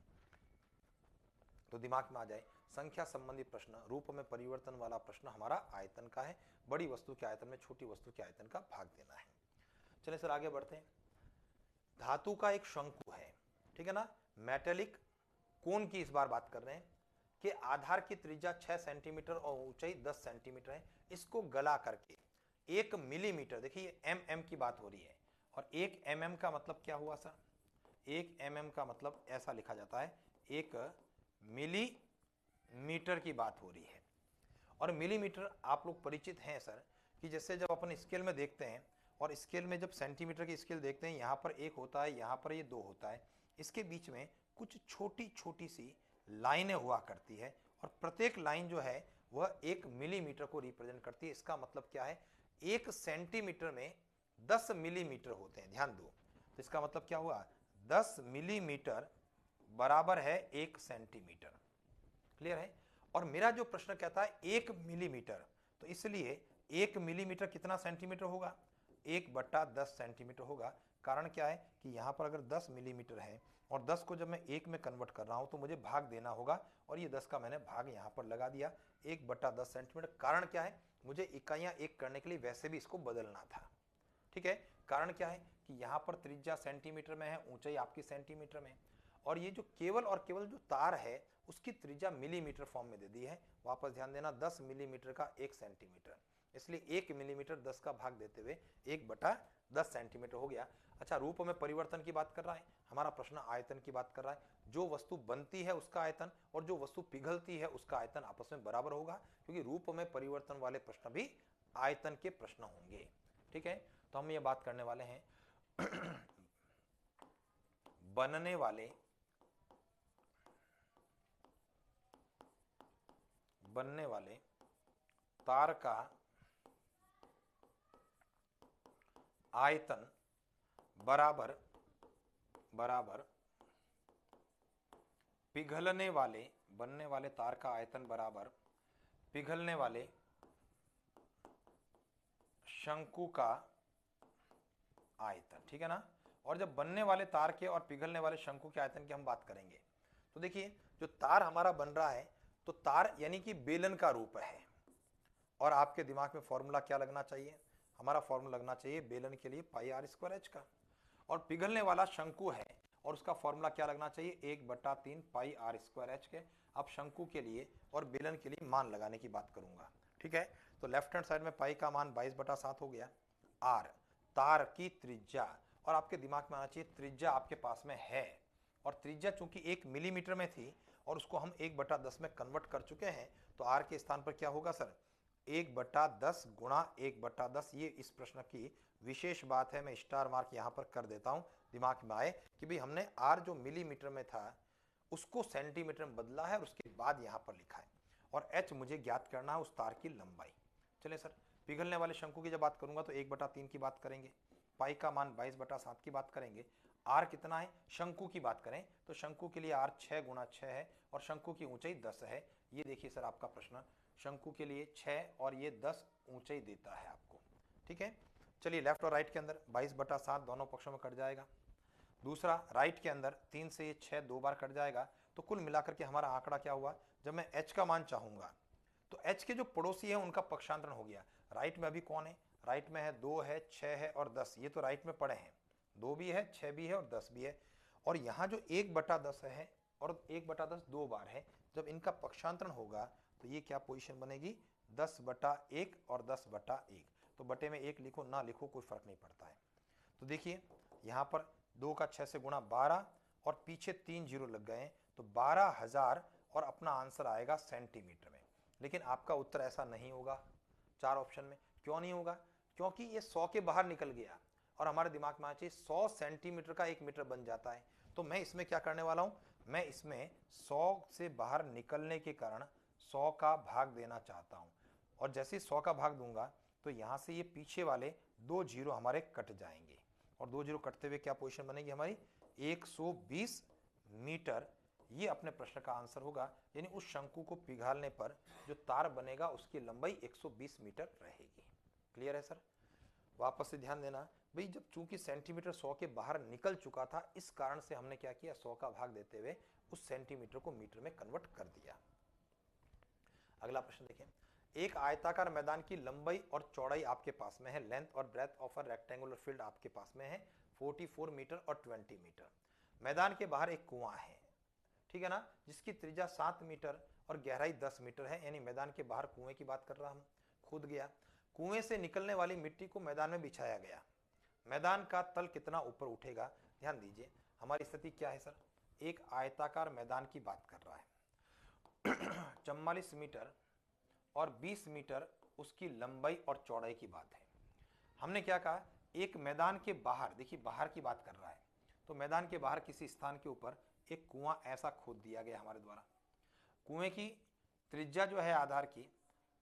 तो दिमाग में आ जाए, संख्या संबंधी प्रश्न, रूप में परिवर्तन वाला प्रश्न हमारा आयतन का है, बड़ी वस्तु के आयतन में छोटी वस्तु के आयतन का भाग देना है। चलिए सर आगे बढ़ते हैं। धातु का एक शंकु है, ठीक है ना, मेटेलिक कोन की इस बार बात कर रहे हैं, कि आधार की त्रिज्या 6 सेंटीमीटर और ऊंचाई 10 सेंटीमीटर है, इसको गला करके 1 मिलीमीटर, देखिए mm की बात हो रही है, और 1 mm का मतलब क्या हुआ सर, 1 mm का मतलब ऐसा लिखा जाता है 1 मिलीमीटर की बात हो रही है। और मिलीमीटर आप लोग परिचित हैं सर, कि जैसे जब अपन स्केल में देखते हैं, और स्केल में जब सेंटीमीटर की स्केल देखते हैं, यहाँ पर 1 होता है, यहाँ पर ये 2 होता है, इसके बीच में कुछ छोटी छोटी सी लाइनें हुआ करती है, और प्रत्येक लाइन जो है वह 1 मिलीमीटर को रिप्रेजेंट करती है। इसका मतलब क्या है, 1 सेंटीमीटर में 10 मिलीमीटर होते हैं, ध्यान दो। तो इसका मतलब क्या हुआ, 10 मिलीमीटर बराबर है 1 सेंटीमीटर। क्लियर है। और मेरा जो प्रश्न कहता है 1 मिलीमीटर, तो इसलिए 1 मिलीमीटर कितना सेंटीमीटर होगा, 1/10 सेंटीमीटर होगा। कारण क्या है कि यहां पर अगर 10 मिलीमीटर है और 10 को जब मैं 1 में कन्वर्ट कर रहा हूं तो मुझे भाग देना होगा, और ये 10 का मैंने भाग यहां पर लगा दिया, 1/10 सेंटीमीटर। कारण क्या है, मुझे इकाइयां 1 करने के लिए वैसे भी इसको बदलना था, ठीक है। कारण क्या है कि यहां पर त्रिज्या सेंटीमीटर में है, ऊंचाई आपकी सेंटीमीटर में, और ये जो केवल और केवल जो तार है उसकी त्रिज्या मिलीमीटर फॉर्म में दे दी है। वापस ध्यान देना, 10 मिलीमीटर का 1 सेंटीमीटर, इसलिए 1 मिलीमीटर 10 का भाग देते हुए 1/10 सेंटीमीटर हो गया। अच्छा, रूप में परिवर्तन की बात कर रहा है, हमारा प्रश्न आयतन की बात कर रहा है। जो वस्तु बनती है उसका आयतन और जो वस्तु पिघलती है उसका आयतन आपस में बराबर होगा, क्योंकि रूप में परिवर्तन वाले प्रश्न भी आयतन के प्रश्न होंगे। ठीक है, तो हम ये बात करने वाले हैं बनने वाले तार का आयतन बराबर पिघलने वाले बनने वाले तार का आयतन बराबर पिघलने वाले शंकु का आयतन। ठीक है ना। और जब बनने वाले तार के और पिघलने वाले शंकु के आयतन की हम बात करेंगे तो देखिए जो तार हमारा बन रहा है तो तार यानी कि बेलन का रूप है, और आपके दिमाग में फॉर्मूला क्या लगना चाहिए, हमारा फॉर्मूला लगना चाहिए बेलन के लिए पाई आर स्क्वायर एच का, और पिघलने वाला शंकु है और उसका फॉर्मूला क्या लगना चाहिए 1/3 पाई आर स्क्वायर एच के। अब शंकु के लिए और बेलन के लिए मान लगाने की बात करूंगा। ठीक है, तो लेफ्ट हैंड साइड में पाई का मान 22/7 हो गया, आर तार की त्रिज्या, और आपके दिमाग में आना चाहिए त्रिज्या आपके पास में है, और त्रिज्या चूंकि 1 मिलीमीटर में थी और उसको हम 1/10 में कन्वर्ट कर चुके हैं, तो आर के स्थान पर क्या होगा सर 1/10 गुणा 1/10। ये इस प्रश्न की विशेष बात है, मैं स्टार मार्क यहां पर कर देता हूं, दिमाग में आए कि भाई हमने आर जो मिलीमीटर में था उसको सेंटीमीटर में बदला है और उसके बाद यहां पर लिखा है, और एच मुझे ज्ञात करना है उस तार की लंबाई। चलिए सर, पिघलने वाले शंकु की जब बात करूंगा तो 1/3 की बात करेंगे, पाई का मान 22/7 की बात करेंगे, आर कितना है शंकु की बात करें तो शंकु के लिए आर 6x6 है और शंकु की ऊंचाई 10 है। ये देखिए सर आपका प्रश्न शंकु के लिए 6 और ये 10 ऊंचाई देता है आपको। ठीक है, चलिए लेफ्ट और राइट के अंदर 22/7 दोनों पक्षों में कट जाएगा। दूसरा राइट के अंदर 3 से ये 6 दो बार कट जाएगा, तो कुल मिलाकर के हमारा आंकड़ा क्या हुआ, जब मैं एच का मान चाहूंगा तो एच के जो पड़ोसी है उनका पक्षांतरण हो गया। राइट में अभी कौन है, राइट में है 2 है 6 है और 10, ये तो राइट में पड़े हैं, 2 भी है 6 भी है और 10 भी है, और यहाँ जो 1/10 है और 1/10 दो बार है, जब इनका पक्षांतरण होगा तो ये क्या पोजीशन बनेगी 10/1 और 10/1। तो बटे में 1 लिखो ना लिखो कोई फर्क नहीं पड़ता है। तो देखिए यहाँ पर 2 का 6 से गुणा 12 और पीछे 3 जीरो लग गए हैं, तो 12,000 और अपना आंसर आएगा सेंटीमीटर में। लेकिन आपका उत्तर ऐसा नहीं होगा 4 ऑप्शन में। क्यों नहीं होगा, क्योंकि ये 100 के बाहर निकल गया और हमारे दिमाग में आना चाहिए 100 सेंटीमीटर का 1 मीटर बन जाता है। तो मैं इसमें क्या करने वाला हूं, मैं इसमें 100 से बाहर निकलने के कारण 100 का भाग देना चाहता हूं, और जैसे 100 का भाग दूंगा तो यहां से ये पीछे वाले 2 जीरो हमारे कट जाएंगे, और 2 जीरो कटते हुए क्या पोजीशन बनेगी हमारी 120 मीटर। ये अपने प्रश्न का आंसर होगा, यानी उस शंकु को पिघालने पर जो तार बनेगा उसकी लंबाई 120 मीटर रहेगी। क्लियर है सर। वापस से ध्यान देना भाई, जब चूंकि सेंटीमीटर 100 के बाहर निकल चुका था इस कारण से हमने क्या किया 100 का भाग देते हुए उस सेंटीमीटर को मीटर में कन्वर्ट कर दिया। अगला प्रश्न देखें, एक आयताकार मैदान की लंबाई और चौड़ाई आपके पास में है, लेंथ और breadth of a rectangular field आपके पास में है 44 मीटर और 20 मीटर। मैदान के बाहर एक कुआं है, ठीक है ना, जिसकी त्रिज्या 7 मीटर और गहराई 10 मीटर है, यानी मैदान के बाहर कुएं की बात कर रहा हूं। खुद गया, कुएं से निकलने वाली मिट्टी को मैदान में बिछाया गया, मैदान का तल कितना ऊपर उठेगा। ध्यान दीजिए हमारी स्थिति क्या है सर, एक आयताकार मैदान की बात कर रहा है 44 मीटर और 20 मीटर उसकी लंबाई और चौड़ाई की बात है। हमने क्या कहा, एक मैदान के बाहर, देखिए बाहर की बात कर रहा है, तो मैदान के बाहर किसी स्थान के ऊपर एक कुआं ऐसा खोद दिया गया हमारे द्वारा। कुएं की त्रिज्या जो है आधार की,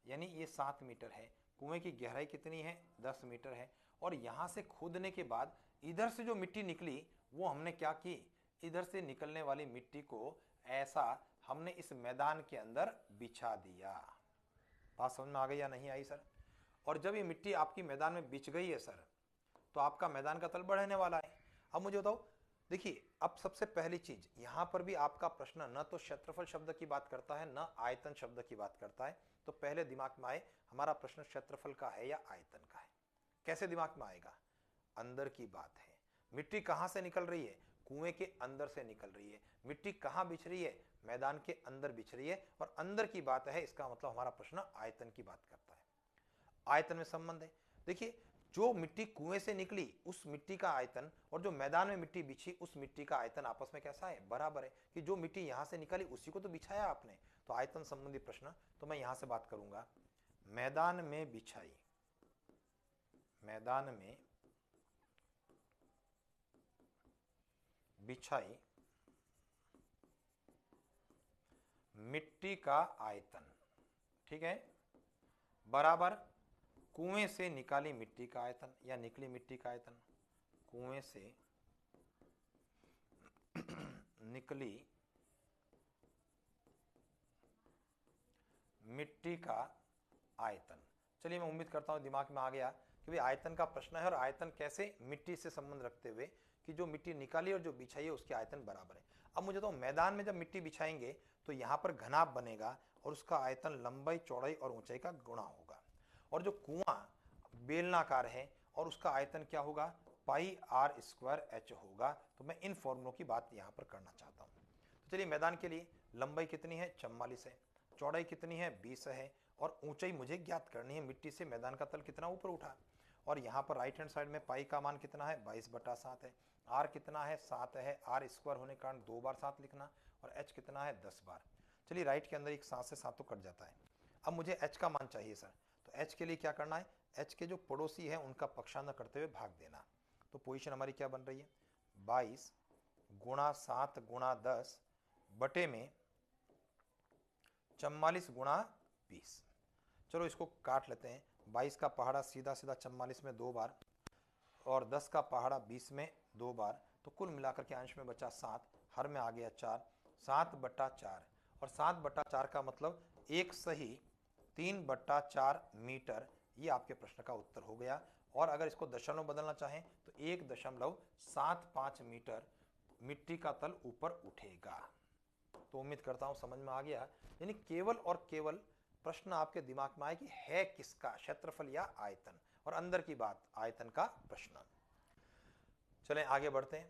यानी ये 7 मीटर है, कुएं की गहराई कितनी है 10 मीटर है, और यहां से खोदने के बाद इधर से जो मिट्टी निकली वो हमने क्या की, इधर से निकलने वाली मिट्टी को ऐसा हमने इस मैदान के अंदर बिछा दिया। बात समझ में आ गई या नहीं आई सर। और जब ये मिट्टी आपकी मैदान में बिछ गई है सर, तो आपका मैदान का तल बढ़ने वाला है। अब मुझे बताओ, देखिए अब सबसे पहली चीज यहां पर भी आपका प्रश्न न तो क्षेत्रफल शब्द की बात करता है न आयतन शब्द की बात करता है, तो पहले दिमाग में आए हमारा प्रश्न क्षेत्रफल का है या आयतन का है। कैसे दिमाग में आएगा, अंदर की बात है, मिट्टी कहां से निकल रही है, कुएं के अंदर से निकल रही है, मिट्टी कहां बिछ रही है, मैदान के अंदर बिछ रही है, और अंदर की बात है, इसका मतलब हमारा प्रश्न आयतन की बात करता है। आयतन में संबंध है, देखिए जो मिट्टी कुएं से निकली उस मिट्टी का आयतन और जो मैदान में मिट्टी बिछी उस मिट्टी का आयतन आपस में कैसा है, बराबर है, कि जो मिट्टी यहां से निकली उसी को तो बिछाया आपने, तो आयतन संबंधी प्रश्न। तो मैं यहां से बात करूंगा मैदान में बिछाई, मैदान में बिछाई मिट्टी का आयतन, ठीक है, बराबर कुएं से निकाली मिट्टी का आयतन या निकली मिट्टी का आयतन, कुएं से निकली मिट्टी का आयतन। चलिए मैं उम्मीद करता हूं दिमाग में आ गया कि भाई आयतन का प्रश्न है और आयतन कैसे मिट्टी से संबंध रखते हुए कि जो मिट्टी निकाली और जो बिछाई है उसके आयतन बराबर है। अब मुझे तो मैदान में जब मिट्टी बिछाएंगे तो यहाँ पर घनाभ बनेगा और उसका आयतन लंबाई चौड़ाई और ऊंचाई का गुणा होगा, और जो कुआं बेलनाकार है और उसका आयतन क्या होगा, पाई आर स्क्वायर एच होगा। तो मैं इन फॉर्मूलों की बात यहाँ पर करना चाहता हूँ। तो चलिए मैदान के लिए लंबाई कितनी है, 44 है, चौड़ाई कितनी है, 20 है, और ऊंचाई मुझे ज्ञात करनी है, मिट्टी से मैदान का तल कितना ऊपर उठा। और यहाँ पर राइट हैंड साइड में पाई का मान कितना है, 22/7 है, आर कितना है, 7 है, आर स्क्वायर होने के कारण 2 बार 7 लिखना, और एच कितना है, 10 बार। चलिए राइट के अंदर एक 7 से 7 तो कट जाता है। अब मुझे एच का मान चाहिए सर, तो एच के लिए क्या करना है, एच के जो पड़ोसी है उनका पक्षांतर करते हुए भाग देना। तो पोजीशन हमारी क्या बन रही है, 22 गुणा 7 गुणा 10 बटे में 44 गुणा 20। चलो इसको काट लेते हैं, 22 का पहाड़ा सीधा सीधा 44 में 2 बार और 10 का पहाड़ा 20 में 2 बार, तो कुल मिलाकर के अंश में बचा 7, हर में आ गया 4, 7/4, और 7/4 का मतलब 1 सही 3/4 मीटर। ये आपके प्रश्न का उत्तर हो गया। और अगर इसको दशमलव बदलना चाहें तो 1.75 मीटर मिट्टी का तल ऊपर उठेगा। तो उम्मीद करता हूं समझ में आ गया। यानी केवल और केवल प्रश्न आपके दिमाग में आए कि है किसका, क्षेत्रफल या आयतन, और अंदर की बात आयतन का प्रश्न। चलें आगे बढ़ते हैं।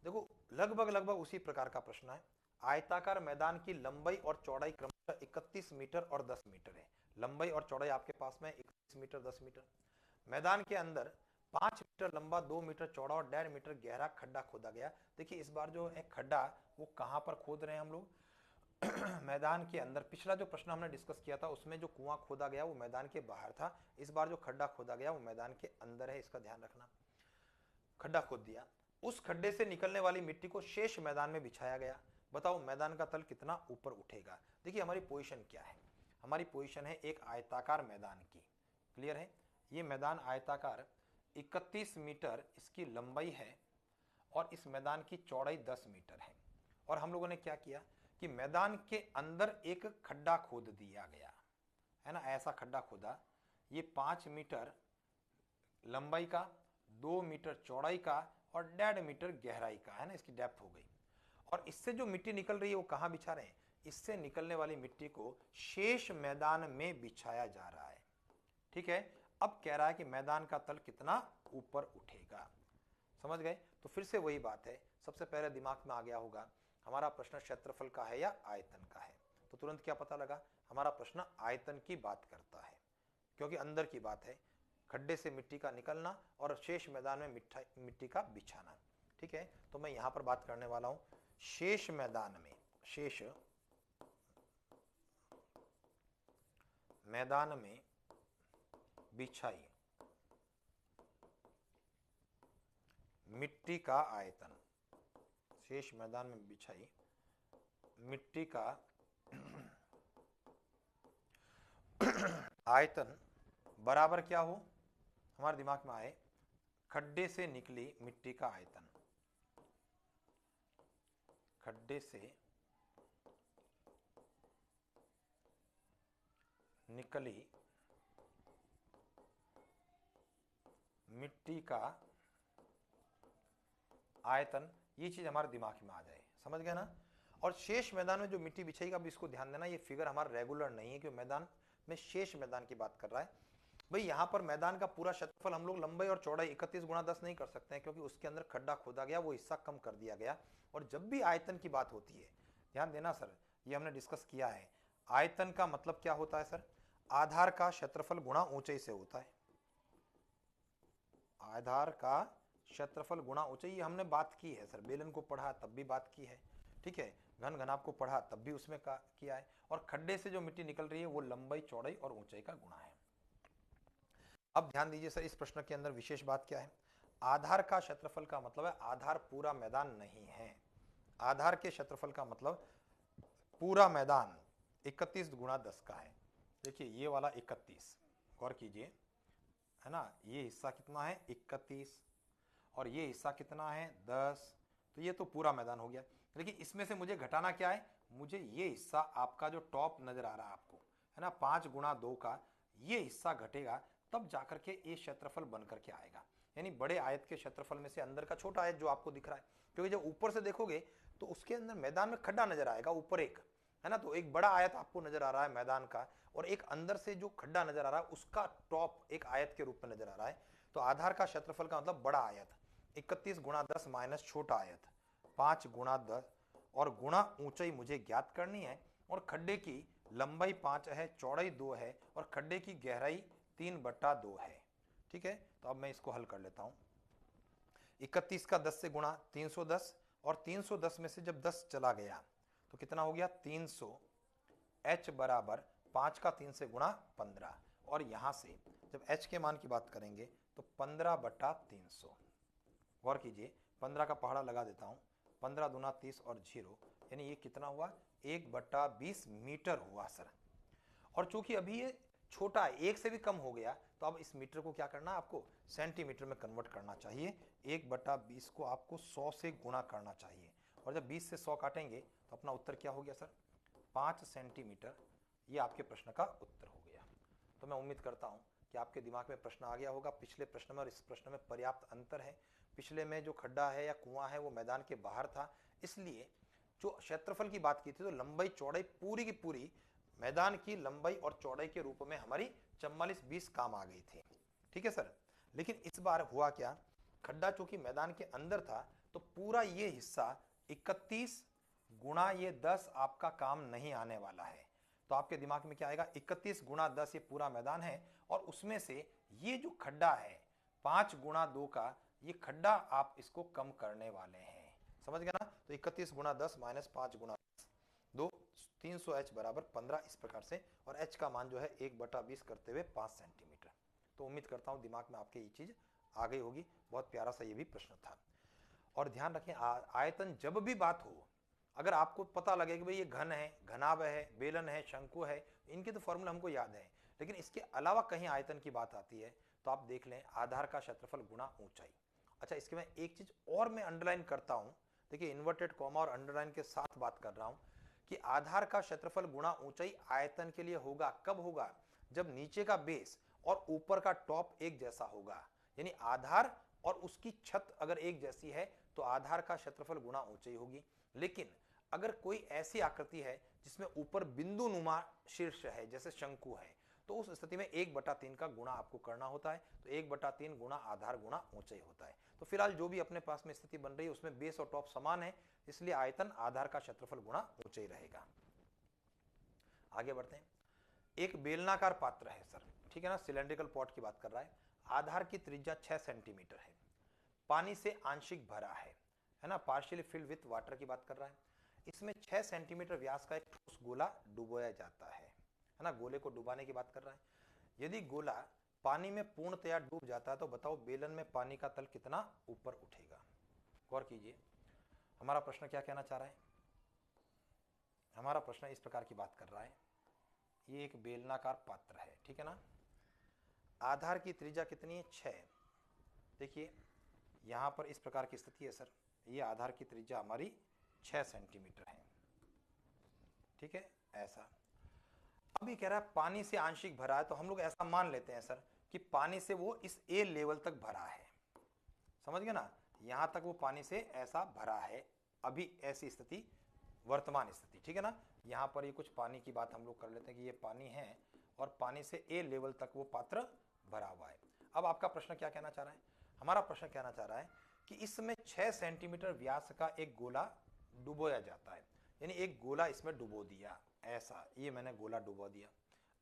देखो लगभग उसी प्रकार का प्रश्न है। आयताकार मैदान की लंबाई और चौड़ाई क्रमशः 31 मीटर और 10 मीटर है। लंबाई और चौड़ाई आपके पास में 31 मीटर 10 मीटर। मैदान के अंदर 5 मीटर लंबा 2 मीटर चौड़ा और 1.5 मीटर गहरा खड्डा खोदा गया। देखिए इस बार जो है खड्डा वो कहां पर खोद रहे हैं हम लोग, मैदान के अंदर। पिछला जो प्रश्न हमने डिस्कस किया था उसमें जो कुआं खोदा गया वो मैदान के बाहर था, इस बार जो खड्डा खोदा गया वो मैदान के अंदर है, इसका ध्यान रखना। खड्डा खोद दिया, उस खड्डे से निकलने वाली मिट्टी को शेष मैदान में बिछाया गया। बताओ मैदान का तल कितना ऊपर उठेगा। देखिए हमारी पोजीशन क्या है, हमारी पोजीशन है एक आयताकार मैदान की, क्लियर है। ये मैदान आयताकार 31 मीटर इसकी लंबाई है और इस मैदान की चौड़ाई 10 मीटर है। और हम लोगों ने क्या किया कि मैदान के अंदर एक खड्डा खोद दिया गया है ना, ऐसा खड्डा खोदा, ये 5 मीटर लंबाई का, 2 मीटर चौड़ाई का और 1.5 मीटर गहराई का है ना, इसकी डेप्थ हो गई। और इससे जो मिट्टी निकल रही है वो कहां बिछा रहे हैं, इससे निकलने वाली मिट्टी को शेष मैदान में बिछाया जा रहा है, ठीक है। अब कह रहा है कि मैदान का तल कितना ऊपर उठेगा, समझ गए। तो फिर से वही बात है, सबसे पहले दिमाग में आ गया होगा हमारा प्रश्न क्षेत्रफल का है या आयतन का है। तो तुरंत क्या पता लगा, हमारा प्रश्न आयतन की बात करता है, क्योंकि अंदर की बात है, खड्डे से मिट्टी का निकलना और शेष मैदान में मिट्टी का बिछाना, ठीक है। तो मैं यहां पर बात करने वाला हूं शेष मैदान में, शेष मैदान में बिछाई मिट्टी का आयतन, शेष मैदान में बिछाई मिट्टी का आयतन बराबर क्या हो, हमारे दिमाग में आए खड्डे से निकली मिट्टी का आयतन, खड्डे से निकली मिट्टी का आयतन, ये चीज हमारे दिमाग में आ जाए, समझ गए ना। और शेष मैदान में जो मिट्टी बिछाएगा, अब इसको ध्यान देना, ये फिगर हमारा रेगुलर नहीं है, क्योंकि मैदान में शेष मैदान की बात कर रहा है। भाई यहाँ पर मैदान का पूरा क्षेत्रफल हम लोग लंबाई और चौड़ाई 31 गुणा 10 नहीं कर सकते हैं, क्योंकि उसके अंदर खड्डा खोदा गया, वो हिस्सा कम कर दिया गया। और जब भी आयतन की बात होती है, ध्यान देना सर, ये हमने डिस्कस किया है, आयतन का मतलब क्या होता है सर, आधार का क्षेत्रफल गुणा ऊंचाई से होता है, आधार का क्षेत्रफल गुणा ऊंचाई, ये हमने बात की है सर, बेलन को पढ़ा तब भी बात की है, ठीक है, घन घनाभ को पढ़ा तब भी उसमें किया है। और खड्डे से जो मिट्टी निकल रही है वो लंबाई चौड़ाई और ऊंचाई का गुणा है। अब ध्यान दीजिए सर, इस प्रश्न के अंदर विशेष बात क्या है, आधार का क्षेत्रफल का मतलब है आधार पूरा मैदान नहीं है। आधार के क्षेत्रफल का मतलब पूरा मैदान 31 गुणा 10 का है। देखिए ये वाला 31, गौर कीजिए, है ना, ये हिस्सा कितना है 31 और ये हिस्सा कितना है 10, तो ये तो पूरा मैदान हो गया। लेकिन इसमें से मुझे घटाना क्या है, मुझे ये हिस्सा आपका जो टॉप नजर आ रहा है आपको, है ना, 5 गुणा 2 का ये हिस्सा घटेगा, तब जाकर के ये क्षेत्रफल बन करके आएगा। यानी बड़े आयत के क्षेत्रफल में से अंदर का छोटा आयत जो आपको दिख रहा है, क्योंकि जब ऊपर से देखोगे तो उसके अंदर मैदान में खड्डा नजर आएगा ऊपर एक, है ना, तो एक बड़ा आयत आपको नजर आ रहा है मैदान का, और एक अंदर से जो खड्डा नजर आ रहा है उसका टॉप एक आयत के रूप में नजर आ रहा है। तो आधार का क्षेत्रफल का मतलब बड़ा आयत 31 गुणा 10 माइनस छोटा आयत 5 गुणा 10 और गुणा ऊंचाई मुझे ज्ञात करनी है, और खड्डे की लंबाई 5 है, चौड़ाई 2 है, और खड्डे की गहराई 3/2 है। ठीक है, तो अब मैं इसको हल कर लेता हूं। 31 का 10 से गुणा 310, और 310 में से जब 10 चला गया तो कितना हो गया 300, h बराबर 5 का 3 से गुणा 15, और यहां से जब h के मान की बात करेंगे तो 15/300। गौर कीजिए, 15 का पहाड़ा लगा देता हूं, 15 दूना 30 और 0, यानी ये कितना हुआ 1/20 मीटर हुआ सर। और चूंकि अभी ये छोटा है, 1 से भी कम हो गया, तो अब इस मीटर को क्या करना है, आपको सेंटीमीटर में कन्वर्ट करना चाहिए। 1/20 को आपको 100 से गुणा करना चाहिए, और जब 20 से 100 काटेंगे तो अपना उत्तर क्या हो गया सर 5 सेंटीमीटर। ये आपके प्रश्न का उत्तर हो गया। तो मैं उम्मीद करता हूं कि आपके दिमाग में प्रश्न आ गया होगा। पिछले प्रश्न में और इस प्रश्न में पर्याप्त अंतर है। पिछले में जो खड्डा है या कुआं है वो मैदान के बाहर था, इसलिए जो क्षेत्रफल की बात की थी तो लंबाई चौड़ाई पूरी की पूरी मैदान की लंबाई और चौड़ाई के रूप में हमारी 44-20 काम आ गई थी। ठीक है सर, लेकिन इस बार हुआ क्या, खड्डा चूंकि मैदान के अंदर था तो पूरा ये हिस्सा 31 गुणा ये 10 आपका काम नहीं आने वाला है। तो आपके दिमाग में क्या आएगा, 31 गुणा 10 ये पूरा मैदान है, और उसमें से ये जो खड्डा है 5 गुणा 2 का, ये खड्डा आप इसको कम करने वाले हैं। समझ गया ना, तो 31 गुणा 10 माइनस 5 गुणा 2, 300h बराबर 15 इस प्रकार से, और h का मान जो है 1/20 करते हुए 5 सेंटीमीटर। तो उम्मीद करता हूं दिमाग में आपके ये चीज आ गई होगी। बहुत प्यारा सा ये भी प्रश्न था। और ध्यान रखें, आयतन जब भी बात हो, अगर आपको पता लगे कि भाई ये घन है, घनाभ है, बेलन है, शंकु है, इनके तो फॉर्मूला हमको याद है, लेकिन इसके अलावा कहीं आयतन की बात आती है तो आप देख लें आधार का क्षेत्रफल गुणा ऊंचाई। अच्छा, इसके मैं एक चीज और मैं अंडरलाइन करता हूं, देखिए इन्वर्टेड कॉमा और अंडरलाइन के साथ बात कर रहा हूं कि आधार का क्षेत्रफल गुणा ऊंचाई आयतन के लिए होगा। कब होगा, जब नीचे का बेस और ऊपर का टॉप एक जैसा होगा। यानी आधार और उसकी छत अगर एक जैसी है तो आधार का क्षेत्रफल गुणा ऊंचाई होगी। लेकिन अगर कोई ऐसी आकृति है जिसमें ऊपर बिंदु नुमा शीर्ष है, जैसे शंकु है, तो उस स्थिति में 1/3 का गुणा आपको करना होता है। तो 1/3 गुणा आधार गुणा ऊंचाई होता है। तो फिलहाल जो भी अपने पास में स्थिति बन रही है उसमें बेस और टॉप समान है, इसलिए आयतन आधार का क्षेत्रफल गुणा ऊंचाई रहेगा। आगे बढ़ते हैं। एक बेलनाकार पात्र है सर, ठीक है ना, सिलेंड्रिकल पॉट की बात कर रहा है। आधार की त्रिज्या 6 सेंटीमीटर है, पानी से आंशिक भरा है ना, पार्शियली फिल्ड विथ वाटर की बात कर रहा है। इसमें 6 सेंटीमीटर व्यास का एक ठोस गोला डुबोया जाता है ना, गोले को डुबाने की बात कर रहा है। यदि गोला पानी में पूर्णतया डूब जाता है तो बताओ बेलन में पानी का तल कितना ऊपर उठेगा। गौर कीजिए, हमारा प्रश्न क्या कहना चाह रहा है, हमारा प्रश्न इस प्रकार की बात कर रहा है, ये एक बेलनाकार पात्र है, ठीक है ना, आधार की त्रिज्या कितनी है 6। देखिए यहां पर इस प्रकार की स्थिति है सर, ये आधार की त्रिज्या हमारी 6 सेंटीमीटर है, ठीक है, ऐसा। अभी कह रहा है पानी से आंशिक भरा है, तो हम लोग ऐसा मान लेते हैं सर कि पानी से वो इस ए लेवल तक भरा है। समझ गए ना, यहां तक वो पानी से ऐसा भरा है, अभी ऐसी स्थिति वर्तमान स्थिति, ठीक है ना। यहां पर ये कुछ पानी की बात हम लोग कर लेते हैं कि ये पानी है और पानी से ए लेवल तक वो पात्र भरा हुआ है। अब आपका प्रश्न क्या कहना चाह रहा है, हमारा प्रश्न कहना चाह रहा है कि इसमें 6 सेंटीमीटर व्यास का एक गोला डुबोया जाता है, यानी एक गोला इसमें डुबो दिया, ऐसा, ये मैंने गोला डुबो दिया।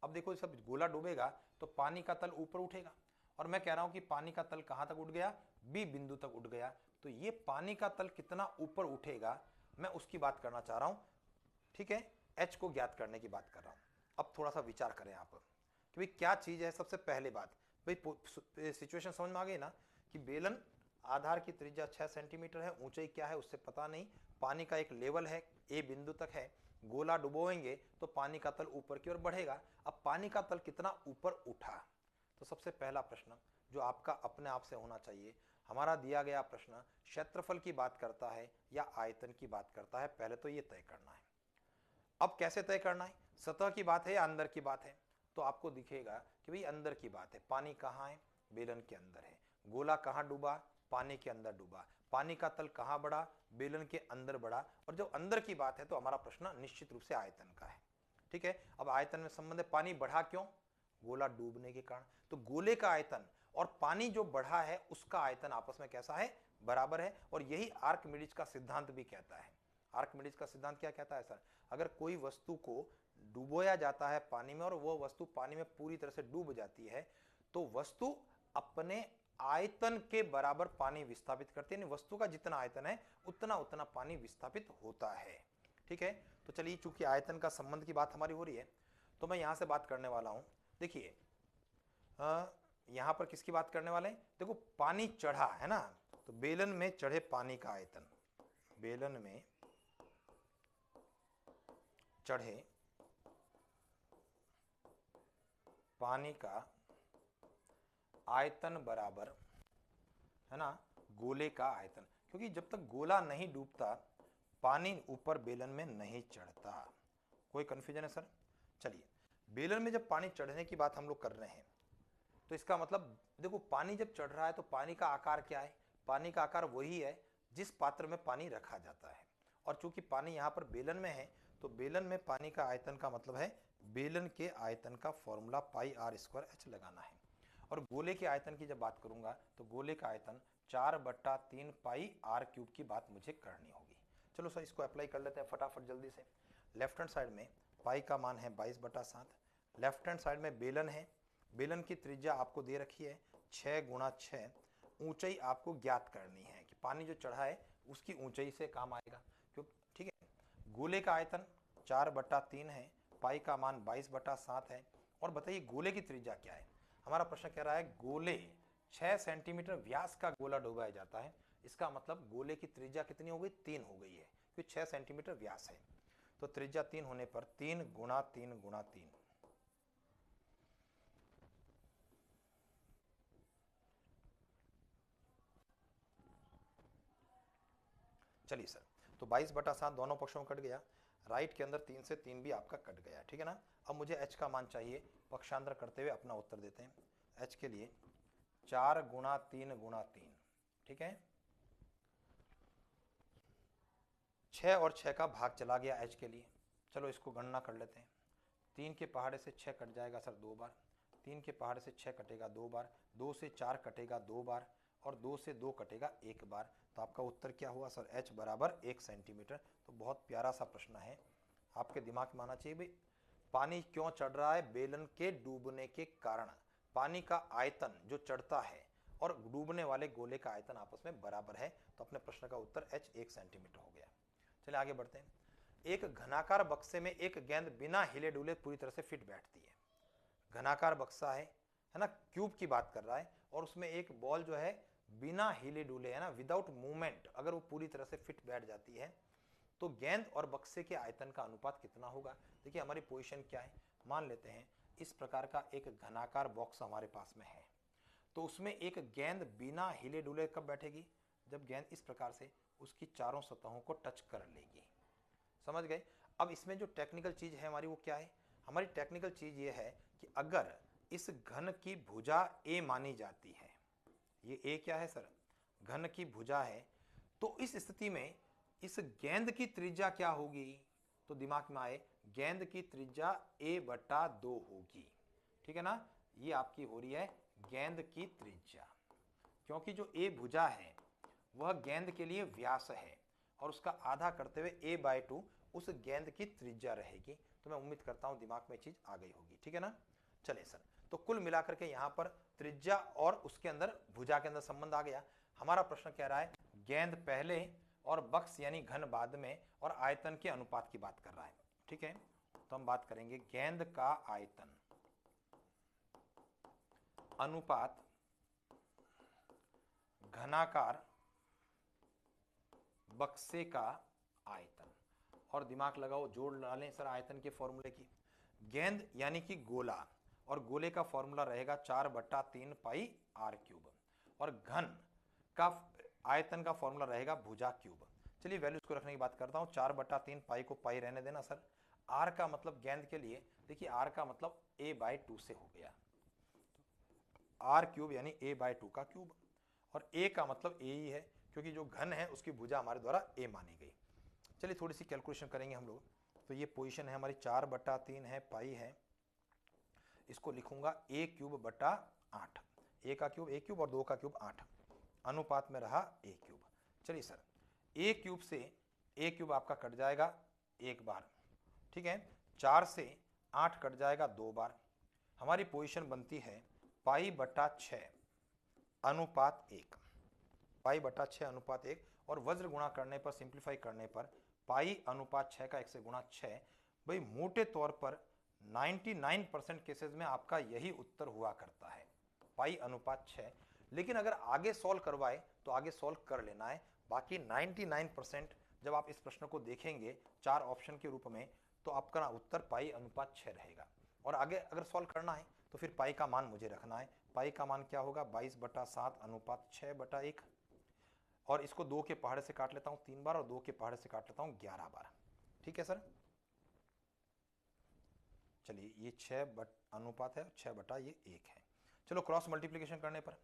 अब देखो सब गोला डूबेगा तो पानी का तल ऊपर उठेगा, और मैं कह रहा हूं कि पानी का तल कहां तक उठ गया, बी बिंदु तक उठ गया। तो ये पानी का तल कितना ऊपर उठेगा, मैं उसकी बात करना चाह रहा हूं, ठीक है, एच को ज्ञात करने की बात कर रहा हूं। अब थोड़ा सा विचार करें आप कि भाई क्या चीज है। सबसे पहले बात, भाई सिचुएशन समझ में आ गई ना कि बेलन आधार की त्रिज्या 6 सेंटीमीटर है, ऊंचाई क्या है उससे पता नहीं, पानी का एक लेवल है ए बिंदु तक है, गोला डुबोएंगे तो पानी का तल ऊपर की ओर बढ़ेगा। अब पानी का तल कितना ऊपर उठा, तो सबसे पहला प्रश्न जो आपका अपने आप से होना चाहिए, हमारा दिया गया प्रश्न क्षेत्रफल की बात करता है या आयतन की बात करता है, पहले तो ये तय करना है। अब कैसे तय करना है, सतह की बात है या अंदर की बात है, तो आपको दिखेगा कि भाई अंदर की बात है, पानी कहाँ है, बेलन के अंदर है, गोला कहाँ डूबा, पानी के अंदर डूबा, पानी का तल कहाँ बढ़ा, बेलन के अंदर बढ़ा, और जब अंदर की बात है तो हमारा प्रश्न निश्चित रूप से आयतन का है। ठीक है, अब आयतन में संबंध है, पानी बढ़ा क्यों, गोला डूबने के कारण, तो गोले का आयतन और पानी जो बढ़ा है उसका आयतन आपस में कैसा है, बराबर है। और यही आर्किमिडीज का सिद्धांत भी कहता है। आर्किमिडीज का सिद्धांत क्या कहता है सर, अगर कोई वस्तु को डुबोया जाता है पानी में और वो वस्तु पानी में पूरी तरह से डूब जाती है तो वस्तु अपने आयतन के बराबर पानी विस्थापित करती है, वस्तु का जितना आयतन है उतना उतना पानी विस्थापित होता है। ठीक है, तो चलिए चूंकि आयतन का संबंध की बात हमारी हो रही है तो मैं यहां से बात करने वाला हूं। देखिए यहां पर किसकी बात करने वाले हैं, देखो पानी चढ़ा है ना, तो बेलन में चढ़े पानी का आयतन, बेलन में चढ़े पानी का आयतन बराबर है ना गोले का आयतन, क्योंकि जब तक गोला नहीं डूबता पानी ऊपर बेलन में नहीं चढ़ता। कोई कंफ्यूजन है सर? चलिए, बेलन में जब पानी चढ़ने की बात हम लोग कर रहे हैं तो इसका मतलब देखो पानी जब चढ़ रहा है तो पानी का आकार क्या है, पानी का आकार वही है जिस पात्र में पानी रखा जाता है, और चूंकि पानी यहाँ पर बेलन में है तो बेलन में पानी का आयतन का मतलब है बेलन के आयतन का formula pi r square h लगाना है। और गोले के आयतन की जब बात करूंगा तो गोले का आयतन 4/3 पाई आर क्यूब की बात मुझे करनी होगी। चलो सर इसको अप्लाई कर लेते हैं फटाफट जल्दी से। लेफ्ट हैंड साइड में पाई का मान है 22/7, लेफ्ट हैंड साइड में बेलन है, बेलन की त्रिज्या आपको दे रखी है 6 × 6, ऊंचाई आपको ज्ञात करनी है कि पानी जो चढ़ा है उसकी ऊंचाई से काम आएगा क्यों। ठीक है, गोले का आयतन 4/3 है, पाई का मान 22/7 है। और बताइए गोले की त्रिज्या क्या है, हमारा प्रश्न कह रहा है गोले 6 सेंटीमीटर व्यास का गोला डुबाया जाता है, इसका मतलब गोले की त्रिज्या कितनी हो गई, 3 हो गई है क्योंकि 6 सेंटीमीटर व्यास है, तो त्रिज्या 3 होने पर 3 × 3 × 3, चलिए सर, तो 22/7 दोनों पक्षों में कट गया, राइट के अंदर 3 से 3 भी आपका कट गया, ठीक है ना। अब मुझे h का मान चाहिए, पक्षांतर करते हुए अपना उत्तर देते हैं। h के लिए 4 × 3 × 3, ठीक है, 6 और 6 का भाग चला गया h के लिए। चलो इसको गणना कर लेते हैं, 3 के पहाड़े से 6 कट जाएगा सर 2 बार, 3 के पहाड़े से 6 कटेगा 2 बार, 2 से 4 कटेगा 2 बार, और 2 से 2 कटेगा 1 बार। तो आपका उत्तर क्या हुआ सर, h बराबर 1 सेंटीमीटर। तो बहुत प्यारा सा प्रश्न है, आपके दिमाग में आना चाहिए भाई पानी क्यों चढ़ रहा है, बेलन के डूबने के कारण। पानी का आयतन जो चढ़ता है और डूबने वाले गोले का आयतन आपस में बराबर है, तो अपने प्रश्न का उत्तर h 1 सेंटीमीटर हो गया। चलिए आगे बढ़ते हैं। एक घनाकार बक्से में एक गेंद बिना हिले डुले पूरी तरह से फिट बैठती है। घनाकार बक्सा है ना, क्यूब की बात कर रहा है, और उसमें एक बॉल जो है बिना हिले डुले है ना, विदाउट मूवमेंट, अगर वो पूरी तरह से फिट बैठ जाती है तो गेंद और बक्से के आयतन का अनुपात कितना होगा। देखिए हमारी पोजीशन क्या है, मान लेते हैं इस प्रकार का एक घनाकार बॉक्स हमारे पास में है, तो उसमें एक गेंद बिना हिले डुले कब बैठेगी, जब गेंद इस प्रकार से उसकी चारों सतहों को टच कर लेगी। समझ गए। अब इसमें जो टेक्निकल चीज है हमारी वो क्या है, हमारी टेक्निकल चीज ये है कि अगर इस घन की भुजा ए मानी जाती है, ये ए क्या है सर, घन की भुजा है, तो इस स्थिति में इस गेंद की त्रिज्या क्या होगी, तो दिमाग में आए गेंद की त्रिज्या a/2 होगी, ठीक है ना। ये आपकी हो रही है गेंद की त्रिज्या, क्योंकि जो a भुजा है वह गेंद के लिए व्यास है और उसका आधा करते हुए a/2 उस गेंद की त्रिज्या रहेगी। तो मैं उम्मीद करता हूं दिमाग में चीज आ गई होगी, ठीक है ना। चलिए सर, तो कुल मिलाकर के यहां पर त्रिज्या और उसके अंदर भुजा के अंदर संबंध आ गया। हमारा प्रश्न कह रहा है गेंद पहले और बक्स यानी घन बाद में और आयतन के अनुपात की बात कर रहा है, ठीक है। तो हम बात करेंगे गेंद का आयतन अनुपात घनाकार बक्से का आयतन। और दिमाग लगाओ, जोड़ डालें सर आयतन के फॉर्मूले की। गेंद यानी कि गोला, और गोले का फॉर्मूला रहेगा 4/3 पाई r क्यूब, और घन का आयतन का फॉर्मूला रहेगा भुजा क्यूब। चलिए वैल्यूज को रखने की बात करता हूं। 4/3 पाई को पाई रहने देना सर। r का मतलब गेंद के लिए देखिए r का मतलब a/2 से हो गया, r क्यूब यानी a/2 का क्यूब, और a का मतलब a ही है क्योंकि जो घन है उसकी भुजा हमारे द्वारा a मानी गई। चलिए थोड़ी सी कैलकुलेशन करेंगे हम लोग। तो ये पोजीशन है हमारी 4/3 है, पाई है, इसको लिखूंगा a क्यूब बटा 8। a का क्यूब a क्यूब और 2 का क्यूब 8, अनुपात में रहा a क्यूब। चलिए सर a क्यूब से a क्यूब आपका कट जाएगा एक बार, ठीक है। 4 से 8 कट जाएगा 2 बार। हमारी पोजीशन बनती है π/6 अनुपात 1, π/6 अनुपात 1, और वज्र गुणा करने पर, सिंप्लीफाई करने पर π/6 का 1 से गुणा 6। भाई मोटे तौर पर 99% केसेस में आपका यही उत्तर हुआ करता है, π/6। लेकिन अगर आगे सॉल्व करवाए तो आगे सॉल्व कर लेना है। बाकी 99% जब आप इस प्रश्न को देखेंगे 4 ऑप्शन के रूप में तो आपका उत्तर π/6 रहेगा। और आगे अगर सॉल्व करना है तो फिर पाई का मान मुझे रखना है। पाई का मान क्या होगा? 22/7 अनुपात 6/1, और इसको 2 के पहाड़े से काट लेता हूं 3 बार, और 2 के पहाड़े से काट लेता हूं 11 बार। ठीक है सर। चलिए ये 6 अनुपात है, 6/1 है। चलो क्रॉस मल्टीप्लीकेशन करने पर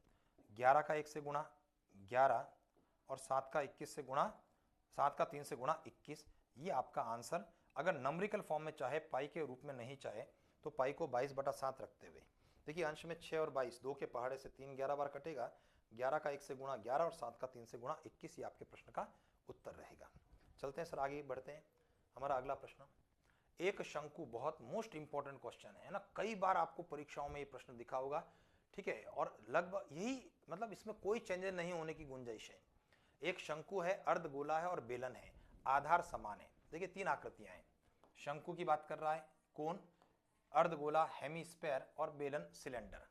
11 का 1 से गुणा 11, और 7 का 21 से गुणा, 7 का 3 से गुणा 21, ये आपका आंसर। अगर नंबरिकल फॉर्म में चाहे, पाई के रूप में नहीं चाहे, तो पाई को 22/7 रखते हुए, देखिए अंश में 6 और 22, 2 के पहाड़े से 3 11 बार कटेगा, 11 का 1 से गुणा 11 और 7 का 3 से गुणा 21, ये आपके प्रश्न का उत्तर रहेगा। चलते हैं सर आगे बढ़ते हैं। हमारा अगला प्रश्न, एक शंकु, बहुत मोस्ट इंपॉर्टेंट क्वेश्चन है ना, कई बार आपको परीक्षाओं में ये प्रश्न दिखा होगा, ठीक है, और लगभग यही, मतलब इसमें कोई चेंजेस नहीं होने की गुंजाइश है। एक शंकु है, अर्धगोला है और बेलन है, आधार समान है। देखिए 3 आकृतियां हैं। शंकु की बात कर रहा है, कोन, अर्धगोला हेमीस्फेयर, और बेलन सिलेंडर।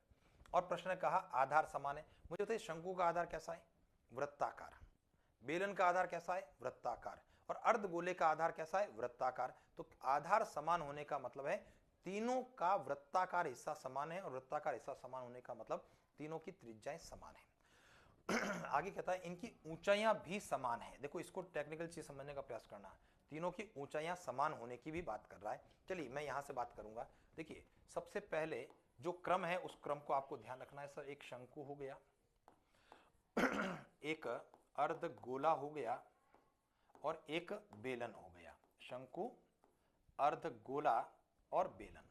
और प्रश्न ने कहा आधार समान है। मुझे बताइए शंकु का आधार कैसा है? वृत्ताकार। बेलन का आधार कैसा है? वृत्ताकार। और अर्धगोले का आधार कैसा है? वृत्ताकार। तो आधार समान होने का मतलब है तीनों का वृत्ताकार हिस्सा समान है, और वृत्ताकार हिस्सा समान होने का मतलब तीनों की त्रिज्याएं समान है। आगे कहता है इनकी ऊंचाइयां भी समान है। देखो इसको टेक्निकल चीज समझने का प्रयास करना, तीनों की ऊंचाइयां समान होने की भी बात कर रहा है। चलिए मैं यहां से बात करूंगा। देखिए सबसे पहले जो क्रम है उस क्रम को आपको ध्यान रखना है सर। एक शंकु हो गया, एक अर्धगोला हो गया, और एक बेलन हो गया। शंकु, अर्धगोला और बेलन।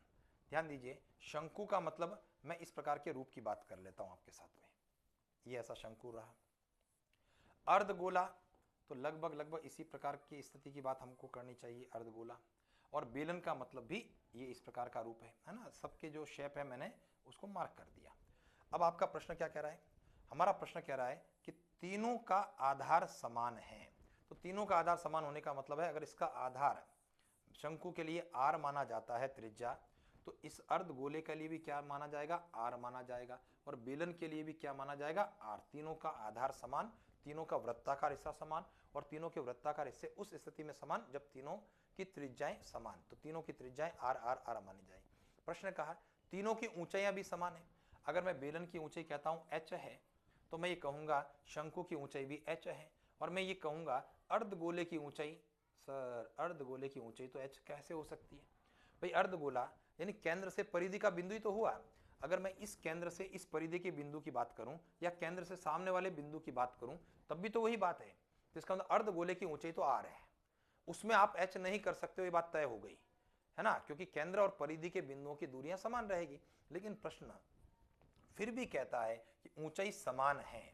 ध्यान दीजिए शंकु का मतलब मैं इस प्रकार के रूप की बात कर लेता हूं आपके साथ में, ये ऐसा शंकु रहा। अर्धगोला तो लगभग इसी प्रकार की स्थिति की बात हमको करनी चाहिए, अर्धगोला। और बेलन का मतलब भी ये इस प्रकार का रूप है ना। सबके जो शेप है मैंने उसको मार्क कर दिया। अब आपका प्रश्न क्या कह रहा है? हमारा प्रश्न कह रहा है कि तीनों का आधार समान है। तो तीनों का आधार समान होने का मतलब है अगर इसका आधार शंकु के लिए r माना जाता है त्रिज्या, तो इस अर्धगोले के लिए भी क्या माना जाएगा? r माना जाएगा। और बेलन के लिए भी क्या माना जाएगा? r। तीनों का आधार समान, तीनों का वृत्ताकार हिस्सा समान, और तीनों के वृत्ताकार हिस्से उस स्थिति में समान जब तीनों की त्रिज्याएं समान। तो तीनों की त्रिज्याएं r r r मानी जाएगी। प्रश्न कहा तीनों की ऊंचाइयां भी समान है। अगर मैं बेलन की ऊंचाई कहता हूं h है, तो मैं ये कहूंगा शंकु की ऊंचाई भी h है। और मैं ये कहूंगा अर्धगोले की ऊंचाई, सर अर्धगोले की ऊंचाई तो h कैसे हो सकती है? भाई अर्धगोला यानी केंद्र से परिधि का बिंदु ही तो हुआ। अगर मैं इस केंद्र से इस परिधि के बिंदु की बात करूं, या केंद्र से सामने वाले बिंदु की बात करूं, तब भी तो वही बात है। तो इसका मतलब अर्धगोले की ऊंचाई तो r है, उसमें आप h नहीं कर सकते हो, ये बात तय हो गई है ना, क्योंकि केंद्र और परिधि के बिंदुओं की दूरियां समान रहेगी। लेकिन प्रश्न फिर भी कहता है कि ऊंचाई समान है।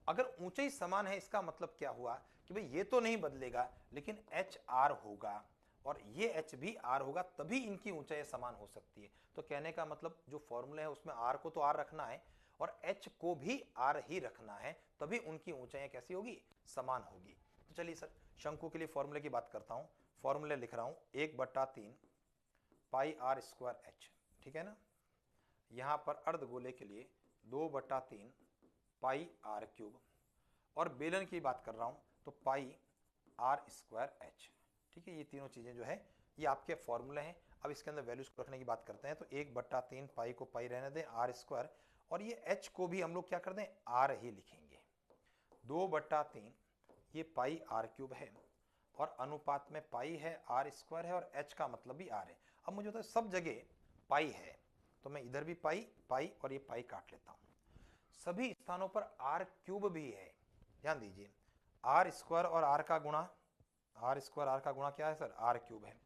अगर ऊंचाई समान है इसका मतलब क्या हुआ कि भाई ये तो नहीं बदलेगा, लेकिन h r होगा और ये h भी r होगा, तभी इनकी ऊंचाई समान हो सकती है। तो कहने का मतलब जो फॉर्मूला है उसमें r को तो r रखना है और h को भी r ही रखना है, तभी उनकी ऊंचाई कैसी होगी? समान होगी। तो चलिए सर शंकु के लिए फॉर्मूले की बात करता हूं। फॉर्मूले लिख रहा हूं 1/3 पाई r स्क्वायर h, ठीक है ना। यहां पर अर्धगोले के लिए 2/3 पाई आर क्यूब, और बेलन की बात कर रहा हूं तो पाई आर स्क्वायर एच। ठीक है, ये तीनों चीजें जो है ये आपके फॉर्मूले हैं। अब इसके अंदर वैल्यूज को रखने की बात करते हैं, तो 1/3 पाई को पाई रहने दें, आर स्क्वायर, और ये एच को भी हम लोग क्या कर दें, आर ही लिखेंगे। 2/3 ये पाई आर क्यूब है, और अनुपात में पाई है, आर स्क्वायर है, और एच का मतलब भी आर है। अब मुझे होता है सब जगह पाई है, तो मैं इधर भी पाई पाई और ये पाई काट लेता हूं। सभी स्थानों पर आर क्यूब भी है, ध्यान दीजिए, आर स्क्वायर और आर का गुणा, आर स्क्वायर आर का गुणा क्या है सर, आर क्यूब है,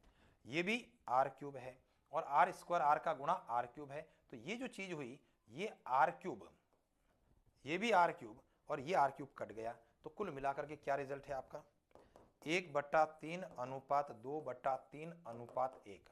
ये भी आर क्यूब है, और आर स्क्वायर आर का गुणा आर क्यूब है। तो ये जो चीज हुई ये आर क्यूब, ये भी आर क्यूब, और ये आर क्यूब कट गया, तो कुल मिलाकर के क्या रिजल्ट है आपका, 1/3 अनुपात 2/3 अनुपात 1।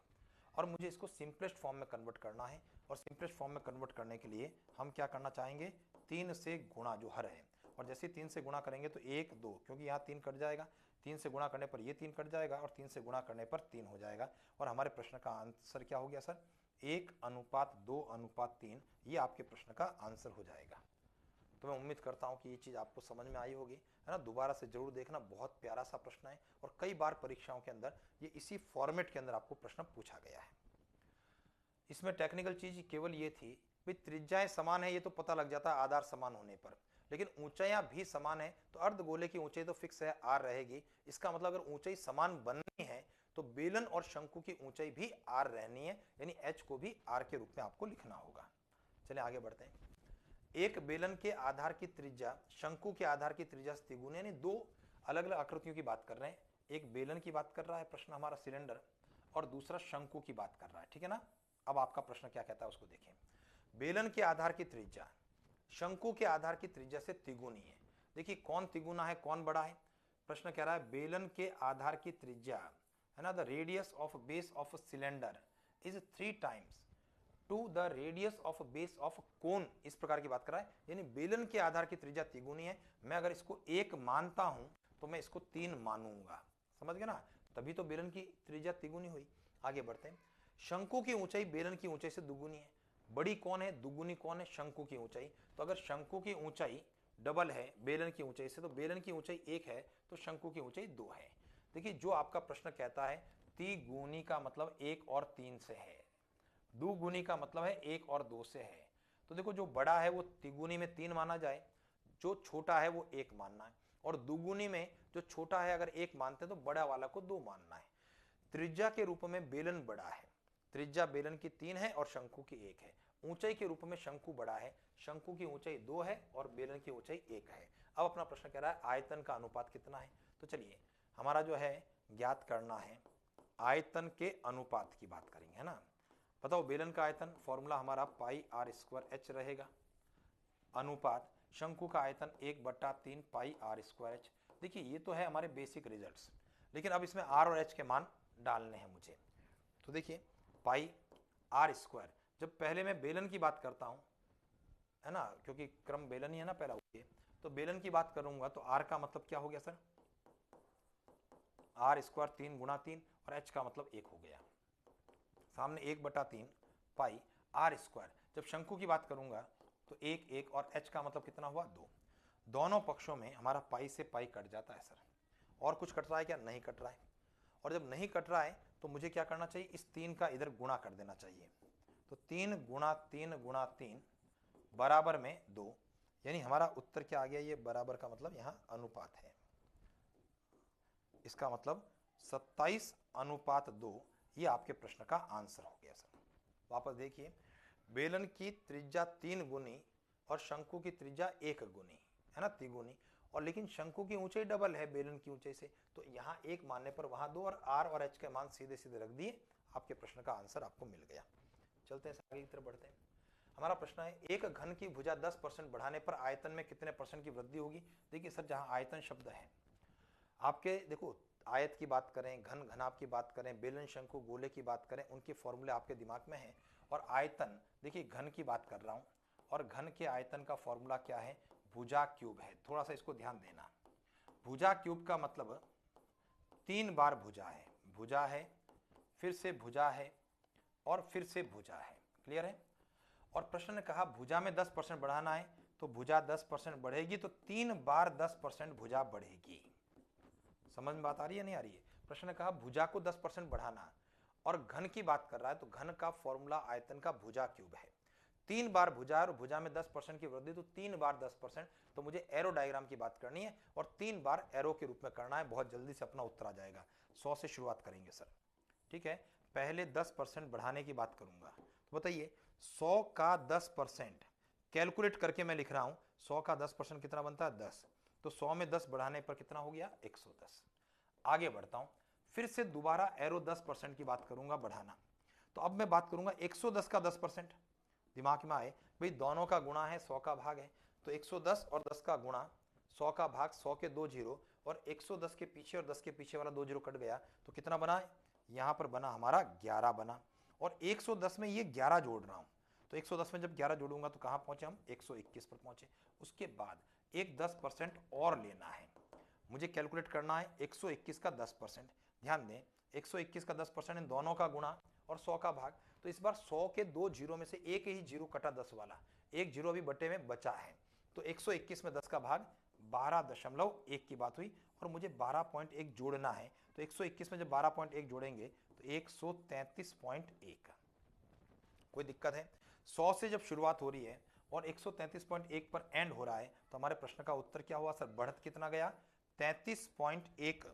और मुझे इसको सिंपलेस्ट फॉर्म में कन्वर्ट करना है, और सिंपलेस्ट फॉर्म में कन्वर्ट करने के लिए हम क्या करना चाहेंगे, 3 से गुणा जो हर है, और जैसे 3 से गुणा करेंगे तो 1 2, क्योंकि यहाँ 3 कट जाएगा, 3 से गुणा करने पर ये 3 कट जाएगा, और 3 से गुणा करने पर 3 हो जाएगा, और हमारे प्रश्न का आंसर क्या हो गया सर, 1/2/3। ये आपके प्रश्न का आंसर हो जाएगा। तो मैं उम्मीद करता हूं कि ये चीज आपको समझ में आई होगी, है ना। दोबारा से जरूर देखना, बहुत प्यारा सा प्रश्न है, और कई बार परीक्षाओं के अंदर ये इसी फॉर्मेट के अंदर आपको प्रश्न पूछा गया है। इसमें टेक्निकल चीज केवल ये थी भाई, त्रिज्याएं समान है ये तो पता लग जाता है आधार समान होने पर, लेकिन ऊंचाइयां भी समान है, तो अर्धगोले की ऊंचाई तो फिक्स है, आर रहेगी। इसका मतलब अगर ऊंचाई समान बननी है तो बेलन और शंकु की ऊंचाई भी आर रहनी है, यानी एच को भी आर के रूप में आपको लिखना होगा। चलिए आगे बढ़ते हैं। एक बेलन के आधार की त्रिज्या शंकु के आधार की त्रिज्या से तिगुनी, यानी दो अलग अलग आकृतियों की बात कर रहे हैं। एक बेलन की बात कर रहा है प्रश्न हमारा, सिलेंडर, और दूसरा शंकु की बात कर रहा है, ठीक है ना। अब आपका प्रश्न क्या कहता है उसको देखें। बेलन के आधार की त्रिज्या शंकु के आधार की त्रिज्या से तिगुनी है। देखिए कौन तिगुना है, कौन बड़ा है। प्रश्न कह रहा है बेलन के आधार की त्रिज्या, है ना, the radius of base of cylinder is 3 times to the radius of base of cone, इस प्रकार की बात कर रहा है। यानी बेलन के आधार की त्रिज्या तिगुनी है, मैं अगर इसको 1 मानता हूं तो मैं इसको 3 मानूंगा, समझ गए ना, तभी तो बेलन की त्रिज्या तिगुनी हुई। आगे बढ़ते हैं। शंकु की ऊंचाई बेलन की ऊंचाई से दुगुनी है। बड़ी कौन है, दुगुनी कौन है, शंकु की ऊंचाई। तो अगर शंकु की ऊंचाई डबल है बेलन की ऊंचाई से, तो बेलन की ऊंचाई 1 है तो शंकु की ऊंचाई 2 है। देखिए जो आपका प्रश्न कहता है तिगुनी का मतलब 1 और 3 से है, दुगुनी का मतलब है 1 और 2 से है। तो देखो जो बड़ा है वो तिगुनी में 3 माना जाए, जो छोटा है वो 1 मानना है, और दुगुनी में जो छोटा है अगर 1 मानते हैं तो बड़ा वाला को 2 मानना है। त्रिज्या के रूप में बेलन बड़ा है, त्रिज्या बेलन की 3 है और शंकु की 1 है। ऊंचाई के रूप में शंकु बड़ा है, शंकु की ऊंचाई 2 है और बेलन की ऊंचाई 1 है। अब अपना प्रश्न कह रहा है आयतन का अनुपात कितना है। तो चलिए हमारा जो है ज्ञात करना है आयतन के अनुपात की बात करेंगे, है ना। बताओ बेलन का आयतन, फॉर्मूला हमारा पाई आर स्क्वायर एच रहेगा, अनुपात शंकु का आयतन 1/3 पाई आर स्क्वायर एच। देखिए ये तो है हमारे बेसिक रिजल्ट्स, लेकिन अब इसमें आर और एच के मान डालने हैं मुझे। तो देखिए पाई आर स्क्वायर, जब पहले मैं बेलन की बात करता हूं, है ना, क्योंकि क्रम बेलन ही है ना पहला, तो बेलन की बात करूंगा तो आर का मतलब क्या हो गया सर, आर स्क्वायर 3 गुणा 3, और एच का मतलब 1 हो गया, सामने 1/3 पाई आर स्क्वायर। जब शंकु की बात करूंगा तो 1 1, और एच का मतलब कितना हुआ 2। दोनों पक्षों में हमारा पाई से पाई कट जाता है सर, और कुछ कट रहा है क्या, नहीं कट रहा है। और जब नहीं कट रहा है तो मुझे क्या करना चाहिए, इस 3 का इधर गुणा कर देना चाहिए। तो 3 गुणा 3 गुणा 3 बराबर में 2, यानी हमारा उत्तर क्या आ गया, ये बराबर का मतलब यहां अनुपात है, इसका मतलब 27/2। ये आपके प्रश्न का आंसर हो गया सर। वापस देखिए, बेलन की त्रिज्या 3 गुनी और शंकु की त्रिज्या 1 गुनी, है ना, तिगुनी, और लेकिन शंकु की ऊंचाई डबल है बेलन की ऊंचाई से, तो यहां 1 मानने पर वहां 2, और आर और एच के मान सीधे सीधे रख दिए, आपके प्रश्न का आंसर आपको मिल गया। चलते हैं आगे की तरफ बढ़ते हैं। हमारा प्रश्न है एक घन की भुजा 10% बढ़ाने पर आयतन में कितने % की वृद्धि होगी। देखिए सर जहां आयतन शब्द है आपके, देखो आयत की बात करें, घन घनाभ की बात करें, बेलन शंकु गोले की बात करें, उनके फॉर्मूले आपके दिमाग में हैं। और आयतन देखिए घन की बात कर रहा हूं, और घन के आयतन का फॉर्मूला क्या है, भुजा क्यूब है। थोड़ा सा इसको ध्यान देना, भुजा क्यूब का मतलब 3 बार भुजा है, भुजा है फिर से भुजा है और फिर से भुजा है, क्लियर है। और प्रश्न ने कहा भुजा में 10% बढ़ाना है, तो भुजा 10% बढ़ेगी तो 3 बार 10% भुजा बढ़ेगी। समझ में बात आ रही है नहीं आ रही है? प्रश्न ने कहा भुजा को 10% बढ़ाना और घन की बात कर रहा है, तो घन का फॉर्मूला आयतन का भुजा क्यूब है। 3 बार भुजा और भुजा में 10% की वृद्धि, तो 3 बार 10%। तो मुझे एरो डायग्राम की बात करनी है और 3 बार एरो के रूप में करना है। बहुत जल्दी से अपना उत्तर आ जाएगा। 100 से शुरुआत करेंगे सर, ठीक है। पहले 10% बढ़ाने की बात करूंगा, तो बताइए 100 का 10% कैलकुलेट करके मैं लिख रहा हूं। 100 का 10% कितना बनता है? 10। तो 100 में 10 बढ़ाने पर कितना हो गया? 110। आगे बढ़ता हूं, फिर से दोबारा एरो 10% की बात करूंगा बढ़ाना। तो अब मैं बात करूंगा 110 का 10%। दिमाग में आए भाई, दोनों का गुणा है, 100 का भाग है, तो 110 और 10 का गुणा, 100 का भाग, 100 के 2 जीरो, और 110 के पीछे और 10 के पीछे वाला 2 जीरो कट गया, तो कितना बना है? यहां पर बना हमारा 11 बना। और 110 में ये 11 जोड़ रहा हूं, तो 110 में जब 11 जोड़ूंगा तो कहां पहुंचे हम? 121 पर पहुंचे। उसके बाद एक 10% और लेना है, मुझे कैलकुलेट करना है 121 का 10%। ध्यान दें, 121 का 10% इन दोनों का गुणा और 100 का भाग। तो इस बार 100 के 2 जीरो में से एक ही जीरो कटा 10 वाला, एक जीरो अभी बटे में बचा है, तो 121 में 10 का भाग 12.1 की बात हुई और मुझे 12.1 जोड़ना है। तो 121 में जब 12.1 जोड़ेंगे तो 133.1। कोई दिक्कत है? 100 से जब शुरुआत हो रही है और 133.1 पर एंड हो रहा है, तो हमारे प्रश्न का उत्तर क्या हुआ सर? बढ़त कितना गया? 33.1।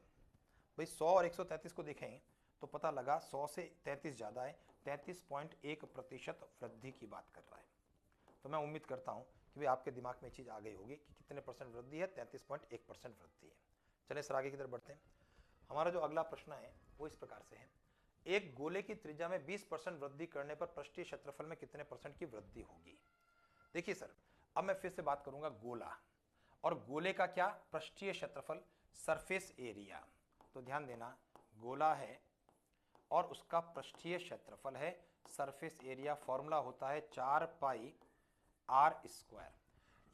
भाई 100 और 133 को देखें तो पता लगा 100 से 33 ज्यादा है, 33.1% वृद्धि की बात कर रहा है। तो मैं उम्मीद करता हूं कि भाई आपके दिमाग में चीज आ गई होगी कि कितने परसेंट वृद्धि है? 33.1% वृद्धि है। चलिए सर आगे की तरफ बढ़ते हैं। हमारा जो अगला प्रश्न है वो इस प्रकार से है, एक गोले की त्रिज्या में 20% वृद्धि करने पर पृष्ठीय क्षेत्रफल में कितने परसेंट की वृद्धि होगी? देखिए सर, अब मैं फिर से बात करूंगा गोला, और गोले का क्या? पृष्ठीय क्षेत्रफल, सरफेस एरिया। तो ध्यान देना, गोला है और उसका पृष्ठीय क्षेत्रफल है सरफेस एरिया। फॉर्मूला होता है 4 पाई आर स्क्वायर।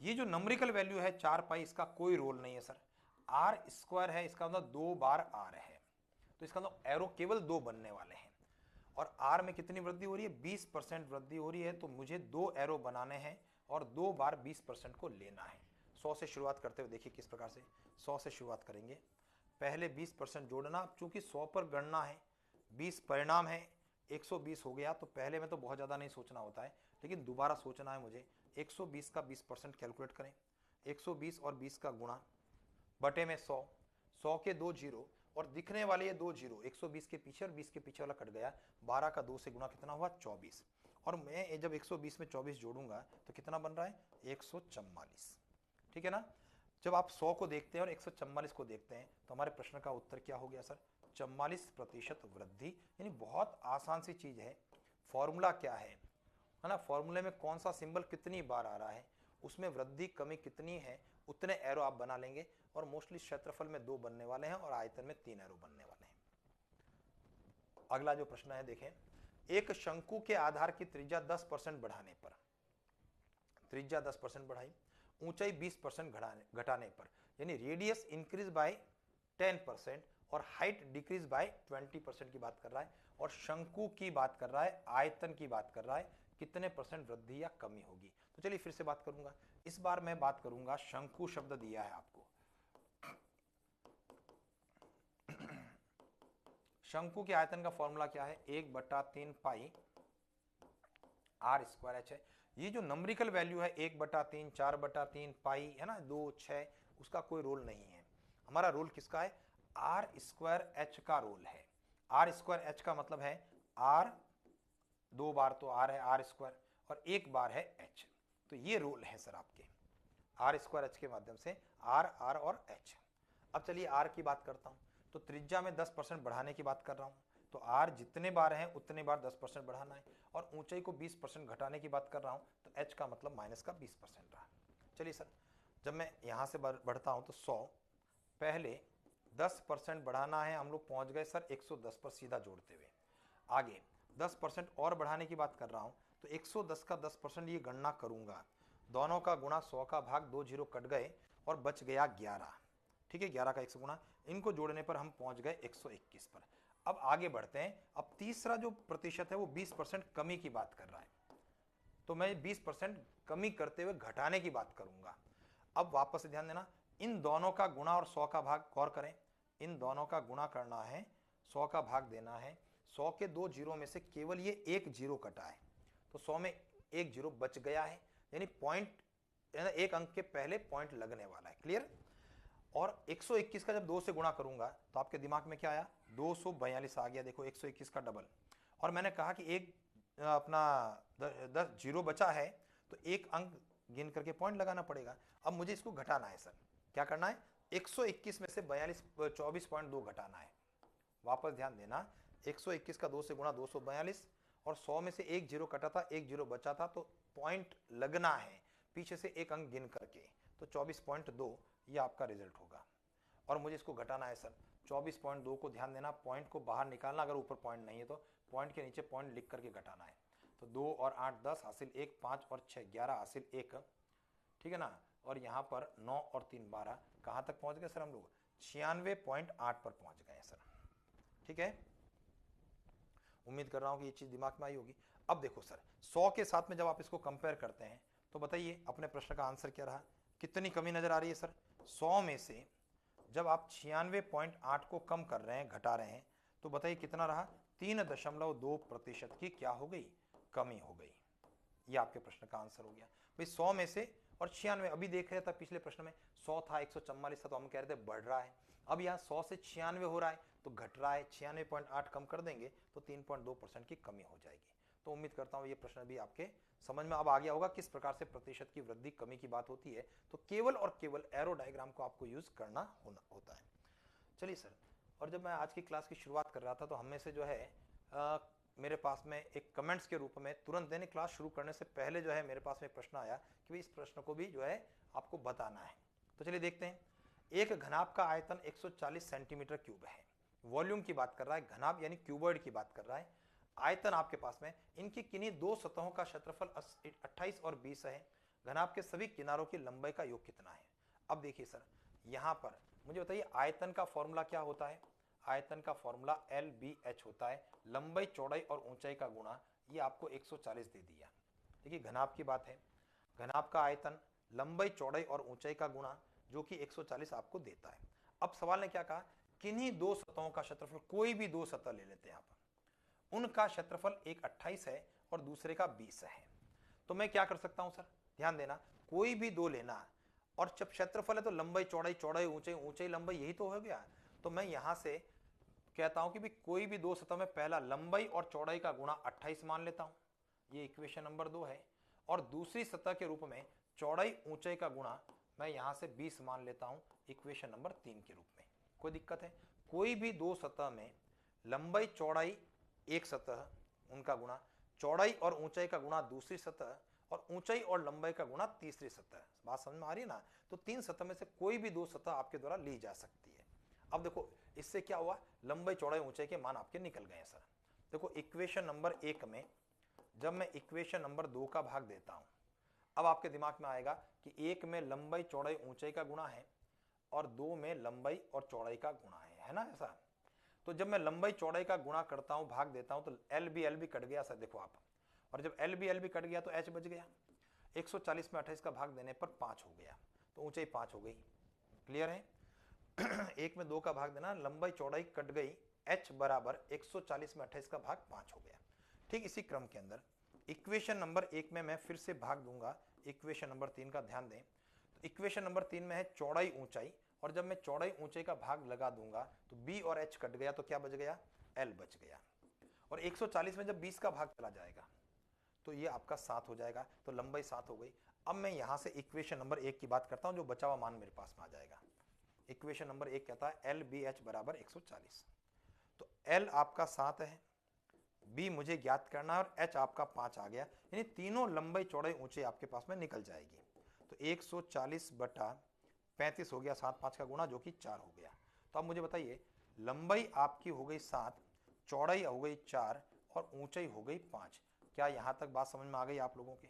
ये जो नंबरिकल वैल्यू है 4 पाई, इसका कोई रोल नहीं है सर। आर स्क्वायर है, इसका मतलब 2 बार आर है, तो इसका मतलब एरो केवल 2 बनने वाले हैं। और आर में कितनी वृद्धि हो रही है? 20% वृद्धि हो रही है। तो मुझे 2 एरो बनाने हैं और 2 बार 20% को लेना है। 100 से शुरुआत करते हुए देखिए किस प्रकार से 100 से शुरुआत करेंगे। पहले 20% जोड़ना, चूंकि 100 पर गणना है, 20 परिणाम है, 120 हो गया। तो पहले में तो बहुत ज़्यादा नहीं सोचना होता है, लेकिन दोबारा सोचना है मुझे। 120 का 20% कैलकुलेट करें, 120 और 20 का गुणा बटे में 100, 100 के 2 जीरो और दिखने वाले ये 2 जीरो, 120 के पीछे और 20 के पीछे वाला कट गया। 12 का 2 से गुणा कितना हुआ? 24। और मैं जब 120 में 24 जोड़ूंगा तो कितना बन रहा है? 144। ठीक है ना? जब आप 100 को देखते हैं और 144 को देखते हैं तो हमारे प्रश्न का उत्तर क्या हो गया सर? 44% वृद्धि। यानी बहुत आसान सी चीज है। फॉर्मूला क्या है ना? फॉर्मूले में कौन सा सिंबल कितनी बार आ रहा है, उसमें वृद्धि कमी कितनी है, उतने एरो आप बना लेंगे। और मोस्टली क्षेत्रफल में 2 बनने वाले हैं और आयतन में 3 एरो बनने वाले हैं। अगला जो प्रश्न है देखें, एक शंकु के आधार की त्रिज्या 10% बढ़ाने पर, त्रिज्या 10% बढ़ाई, ऊंचाई 20% घटाने पर, यानी रेडियस इंक्रीज बाय 10% और हाइट डिक्रीज बाय 20% की बात कर रहा है। और शंकु की बात कर रहा है, आयतन की बात कर रहा है, कितने परसेंट वृद्धि या कमी होगी। तो चलिए फिर से बात करूंगा। इस बार मैं बात करूंगा, शंकु शब्द दिया है आपको। शंकु के आयतन का फॉर्मूला क्या है? 1/3 पाई आर स्क्वायर एच है। ये जो नंबरिकल वैल्यू है 1/3, 4/3 पाई है ना, 2, 6, उसका कोई रोल नहीं है। हमारा रोल किसका है? आर स्क्वायर एच का रोल है। आर स्क्वायर एच का मतलब है आर, 2 बार तो आर है आर स्क्वायर, और 1 बार है एच। तो ये रोल है सर आपके आर स्क्वायर एच के माध्यम से, आर आर और एच। अब चलिए आर की बात करता हूं। तो त्रिज्या में 10% बढ़ाने की बात कर रहा हूं, तो आर जितने बार है उतने बार 10% बढ़ाना है। और ऊंचाई को 20% घटाने की बात कर रहा हूं, तो एच का मतलब माइनस का 20% रहा। चलिए सर, जब मैं यहां से बढ़ता हूं तो 100, पहले 10% बढ़ाना है, हम लोग पहुंच गए सर 110 पर सीधा जोड़ते हुए। आगे 10% और बढ़ाने की बात कर रहा हूं, तो 110 का 10% ये गणना करूंगा, दोनों का गुणा, 100 का भाग, 2 जीरो कट गए और बच गया 11। ठीक है, 11 का 100 गुणा, इनको जोड़ने पर हम पहुंच गए 121 पर। अब आगे बढ़ते हैं। अब तीसरा जो प्रतिशत है वो 20% कमी की बात कर रहा है। तो मैं 20% कमी करते हुए घटाने की बात करूंगा। अब वापस से ध्यान देना, इन दोनों का गुणा और 100 का भाग, गौर करें, इन दोनों का गुणा करना है, 100 का भाग देना है। 100 के 2 जीरो में से केवल ये एक जीरो कटा है, तो 100 में एक जीरो बच गया है, यानी पॉइंट, एक अंक के पहले पॉइंट लगने वाला है। क्लियर? और 121 का जब 2 से गुणा करूंगा तो आपके दिमाग में क्या आया? 242 आ गया। देखो 121 का डबल। और मैंने कहा कि एक अपना 10 जीरो बचा है, तो एक अंक गिन करके पॉइंट लगाना पड़ेगा। अब मुझे इसको घटाना है सर, क्या करना है? 121 में से 24.2 घटाना है। वापस ध्यान देना, 121 का 2 से गुणा 242, और 100 में से एक जीरो कटा था, एक जीरो बचा था, तो पॉइंट लगना है पीछे से एक अंक गिन करके, तो 24.2 ये आपका रिजल्ट होगा। और मुझे इसको घटाना है सर, 24.2 को ध्यान देना, पॉइंट को बाहर निकालना, अगर ऊपर पॉइंट नहीं है तो पॉइंट के नीचे पॉइंट लिख करके घटाना है। तो 2 और 8 10 हासिल 1, 5 और 6 11 हासिल 1, ठीक है ना। और यहाँ पर 9 और 3 12, कहाँ तक पहुँच गए सर हम लोग? 96.8 पर पहुँच गए सर। ठीक है, उम्मीद कर रहा हूँ कि ये चीज़ दिमाग में आई होगी। अब देखो सर, 100 के साथ में जब आप इसको कंपेयर करते हैं तो बताइए अपने प्रश्न का आंसर क्या रहा? कितनी कमी नजर आ रही है सर? 100 में से जब आप 96.8 को कम कर रहे हैं, घटा रहे हैं, तो बताइए कितना रहा? 3.2% की क्या हो गई? कमी हो गई। ये आपके प्रश्न का आंसर हो गया भाई। 100 में से और 96, अभी देख रहे थे पिछले प्रश्न में 100 था, 144 था, तो हम कह रहे थे बढ़ रहा है। अब यहाँ 100 से 96 हो रहा है तो घट रहा है, 96.8 कम कर देंगे तो 3.2% की कमी हो जाएगी। तो उम्मीद करता हूँ ये प्रश्न भी आपके समझ में अब आ गया होगा किस प्रकार से प्रतिशत की वृद्धि कमी की बात होती है। तो केवल और केवल एरो डायग्राम को आपको यूज करना होता है। चलिए सर, और जब मैं आज की क्लास की शुरुआत कर रहा था तो हमें से जो है मेरे पास में एक कमेंट्स के रूप में तुरंत देने क्लास शुरू करने से पहले जो है मेरे पास में एक प्रश्न आया कि इस प्रश्न को भी जो है आपको बताना है। तो चलिए देखते हैं। एक घनाभ का आयतन 140 सेंटीमीटर क्यूब है। वॉल्यूम की बात कर रहा है, घनाभ यानी क्यूबॉइड की बात कर रहा है। आयतन आपके पास में, इनकी किन्हीं दो सतहों का क्षेत्रफल 28 और 20 है। घनाभ के सभी किनारों की लंबाई का योग कितना है? अब देखिए सर, यहां पर मुझे बताइए आयतन का फॉर्मूला क्या होता है? आयतन का फॉर्मूला LBH होता है, लंबाई चौड़ाई और ऊंचाई का गुणा। ये आपको 140 दे दिया। देखिए घनाभ की बात है, घनाभ का आयतन, लंबाई चौड़ाई और ऊंचाई का गुणा, जो कि 140 आपको देता है। अब सवाल ने क्या कहा? किन्हीं दो सतहों का क्षेत्रफल, कोई भी दो सतह ले लेते हैं आप, उनका क्षेत्रफल एक 28 है और दूसरे का 20 है। तो मैं क्या कर सकता हूं सर? ध्यान देना, कोई भी दो लेना, और जब क्षेत्रफल है तो लंबाई चौड़ाई, चौड़ाई ऊंचाई, ऊंचाई लंबाई, यही तो हो गया। तो मैं यहां से कहता हूं कि भी कोई भी दो सतह में पहला लंबाई और चौड़ाई का गुणा 28 मान लेता हूं, ये इक्वेशन नंबर 2 है। और दूसरी सतह के रूप में चौड़ाई ऊंचाई का गुणा मैं यहां से 20 मान लेता हूं, इक्वेशन नंबर 3 के रूप में। कोई दिक्कत है? कोई भी दो सतह में लंबाई चौड़ाई एक सतह, उनका गुणा, चौड़ाई और ऊंचाई का गुणा दूसरी सतह, और ऊंचाई और लंबाई का गुणा तीसरी सतह। बात समझ में आ रही है ना? तो तीन सतह में से कोई भी दो सतह आपके द्वारा ली जा सकती है। अब देखो इससे क्या हुआ? लंबाई चौड़ाई ऊंचाई के मान आपके निकल गए सर। देखो इक्वेशन नंबर 1 में जब मैं इक्वेशन नंबर 2 का भाग देता हूं, अब आपके दिमाग में आएगा कि 1 में लंबाई चौड़ाई ऊंचाई का गुणा है और 2 में लंबाई और चौड़ाई का गुणा है ना ऐसा? तो जब मैं लंबाई चौड़ाई का गुणा करता हूं, भाग देता हूं, तो एल बी कट गया सर, देखो आप। और जब एल बी कट गया तो एच बच गया। 140 में 28 का भाग देने पर 5 हो गया, तो ऊंचाई 5 हो गई। क्लियर है? 1 में 2 का भाग देना, लंबाई चौड़ाई कट गई, h बराबर 140 में 28 का भाग 5 हो गया। ठीक इसी क्रम के अंदर इक्वेशन नंबर 1 में मैं फिर से भाग दूंगा इक्वेशन नंबर 3 का, ध्यान दें। तो इक्वेशन नंबर 3 में है चौड़ाई ऊंचाई, और जब मैं चौड़ाई ऊंचाई का भाग लगा दूंगा तो b और h कट गया, तो क्या बच गया? l बच गया। और 140 में जब 20 का भाग चला जाएगा तो ये आपका 7 हो जाएगा, तो लंबाई 7 हो गई। अब मैं यहां से इक्वेशन नंबर 1 की बात करता हूं, जो बचा हुआ मान मेरे पास में आ जाएगा। इक्वेशन नंबर 1 कहता है LBH बराबर 140। तो L आपका 7 है, B मुझे ज्ञात करना है, और H आपका 5 आ गया, यानी तीनों लंबाई चौड़ाई ऊंचाई आपके पास में निकल जाएगी। तो 140 बटा 35 हो गया, 7 5 का गुणा, जो कि 4 हो गया। तो अब मुझे बताइए, लंबाई आपकी हो गई 7, चौड़ाई हो गई 4 और ऊंचाई हो गई 5। क्या यहां तक बात समझ में आ गई आप लोगों के?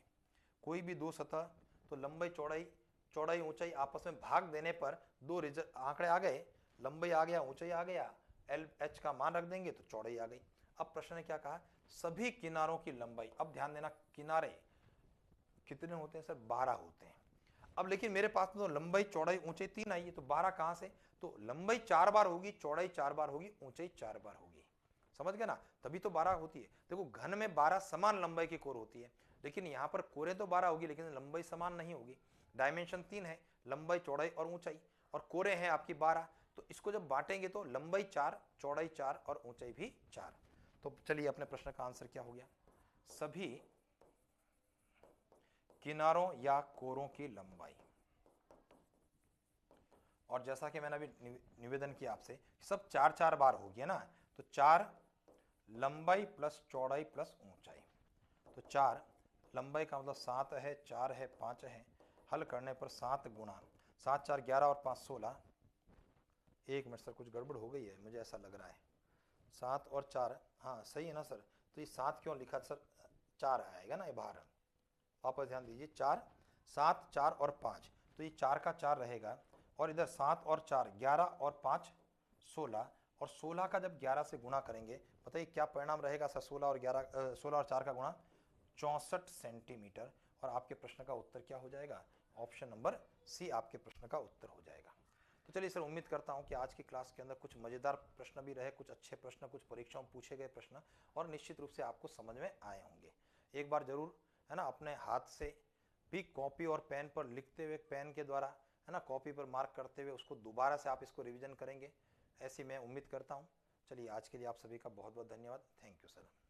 कोई भी दो सतह, तो लंबाई चौड़ाई, चौड़ाई ऊंचाई आपस में भाग देने पर दो आंकड़े आ गए, लंबाई आ गया, ऊंचाई आ गया, एल एच का मान रख देंगे तो चौड़ाई आ गई। अब प्रश्न ने क्या कहा? सभी किनारों की लंबाई। अब ध्यान देना, किनारे कितने होते हैं सर? 12 होते हैं। अब लेकिन मेरे पास तो लंबाई चौड़ाई ऊंचाई 3 आई है, तो 12 कहां से? तो लंबाई 4 बार होगी, चौड़ाई 4 बार होगी, ऊंचाई 4 बार होगी। समझ गए ना? तभी तो 12 होती है। देखो घन में 12 समान लंबाई की कोर होती है, लेकिन यहाँ पर कोरें तो 12 होगी लेकिन लंबाई समान नहीं होगी। डायमेंशन 3 है, लंबाई चौड़ाई और ऊंचाई, और कोरें हैं आपकी 12। तो इसको जब बांटेंगे तो लंबाई 4, चौड़ाई 4 और ऊंचाई भी 4। तो चलिए अपने प्रश्न का आंसर क्या हो गया? सभी किनारों या कोरों की लंबाई। और जैसा कि मैंने अभी निवेदन किया आपसे, सब 4-4 बार होगी, है ना? तो 4 लंबाई प्लस चौड़ाई प्लस ऊंचाई, तो 4 लंबाई का मतलब 7 है, 4 है, 5 है। हल करने पर 7 गुणा 7 4 11 और 5 16। 1 मिनट सर, कुछ गड़बड़ हो गई है, मुझे ऐसा लग रहा है। 7 और 4, हाँ सही है ना सर? तो ये 7 क्यों लिखा सर? 4 आएगा ना ये बाहर, वापस ध्यान दीजिए। 4 7 4 और 5, तो ये 4 का 4 रहेगा, और इधर 7 और 4 11 और 5 16, और 16 का जब 11 से गुणा करेंगे, बताइए क्या परिणाम रहेगा सर? 16 और 11 16 और 4 का गुणा 64 सेंटीमीटर। और आपके प्रश्न का उत्तर क्या हो जाएगा? ऑप्शन नंबर सी आपके प्रश्न का उत्तर हो जाएगा। तो चलिए सर, उम्मीद करता हूं कि आज की क्लास के अंदर कुछ मजेदार प्रश्न भी रहे, कुछ अच्छे प्रश्न, कुछ परीक्षाओं में पूछे गए प्रश्न, और निश्चित रूप से आपको समझ में आए होंगे। एक बार जरूर, है ना, अपने हाथ से भी कॉपी और पेन पर लिखते हुए, पेन के द्वारा, है ना, कॉपी पर मार्क करते हुए उसको दोबारा से आप इसको रिवीजन करेंगे, ऐसी मैं उम्मीद करता हूं। चलिए आज के लिए आप सभी का बहुत बहुत धन्यवाद। Thank you sir.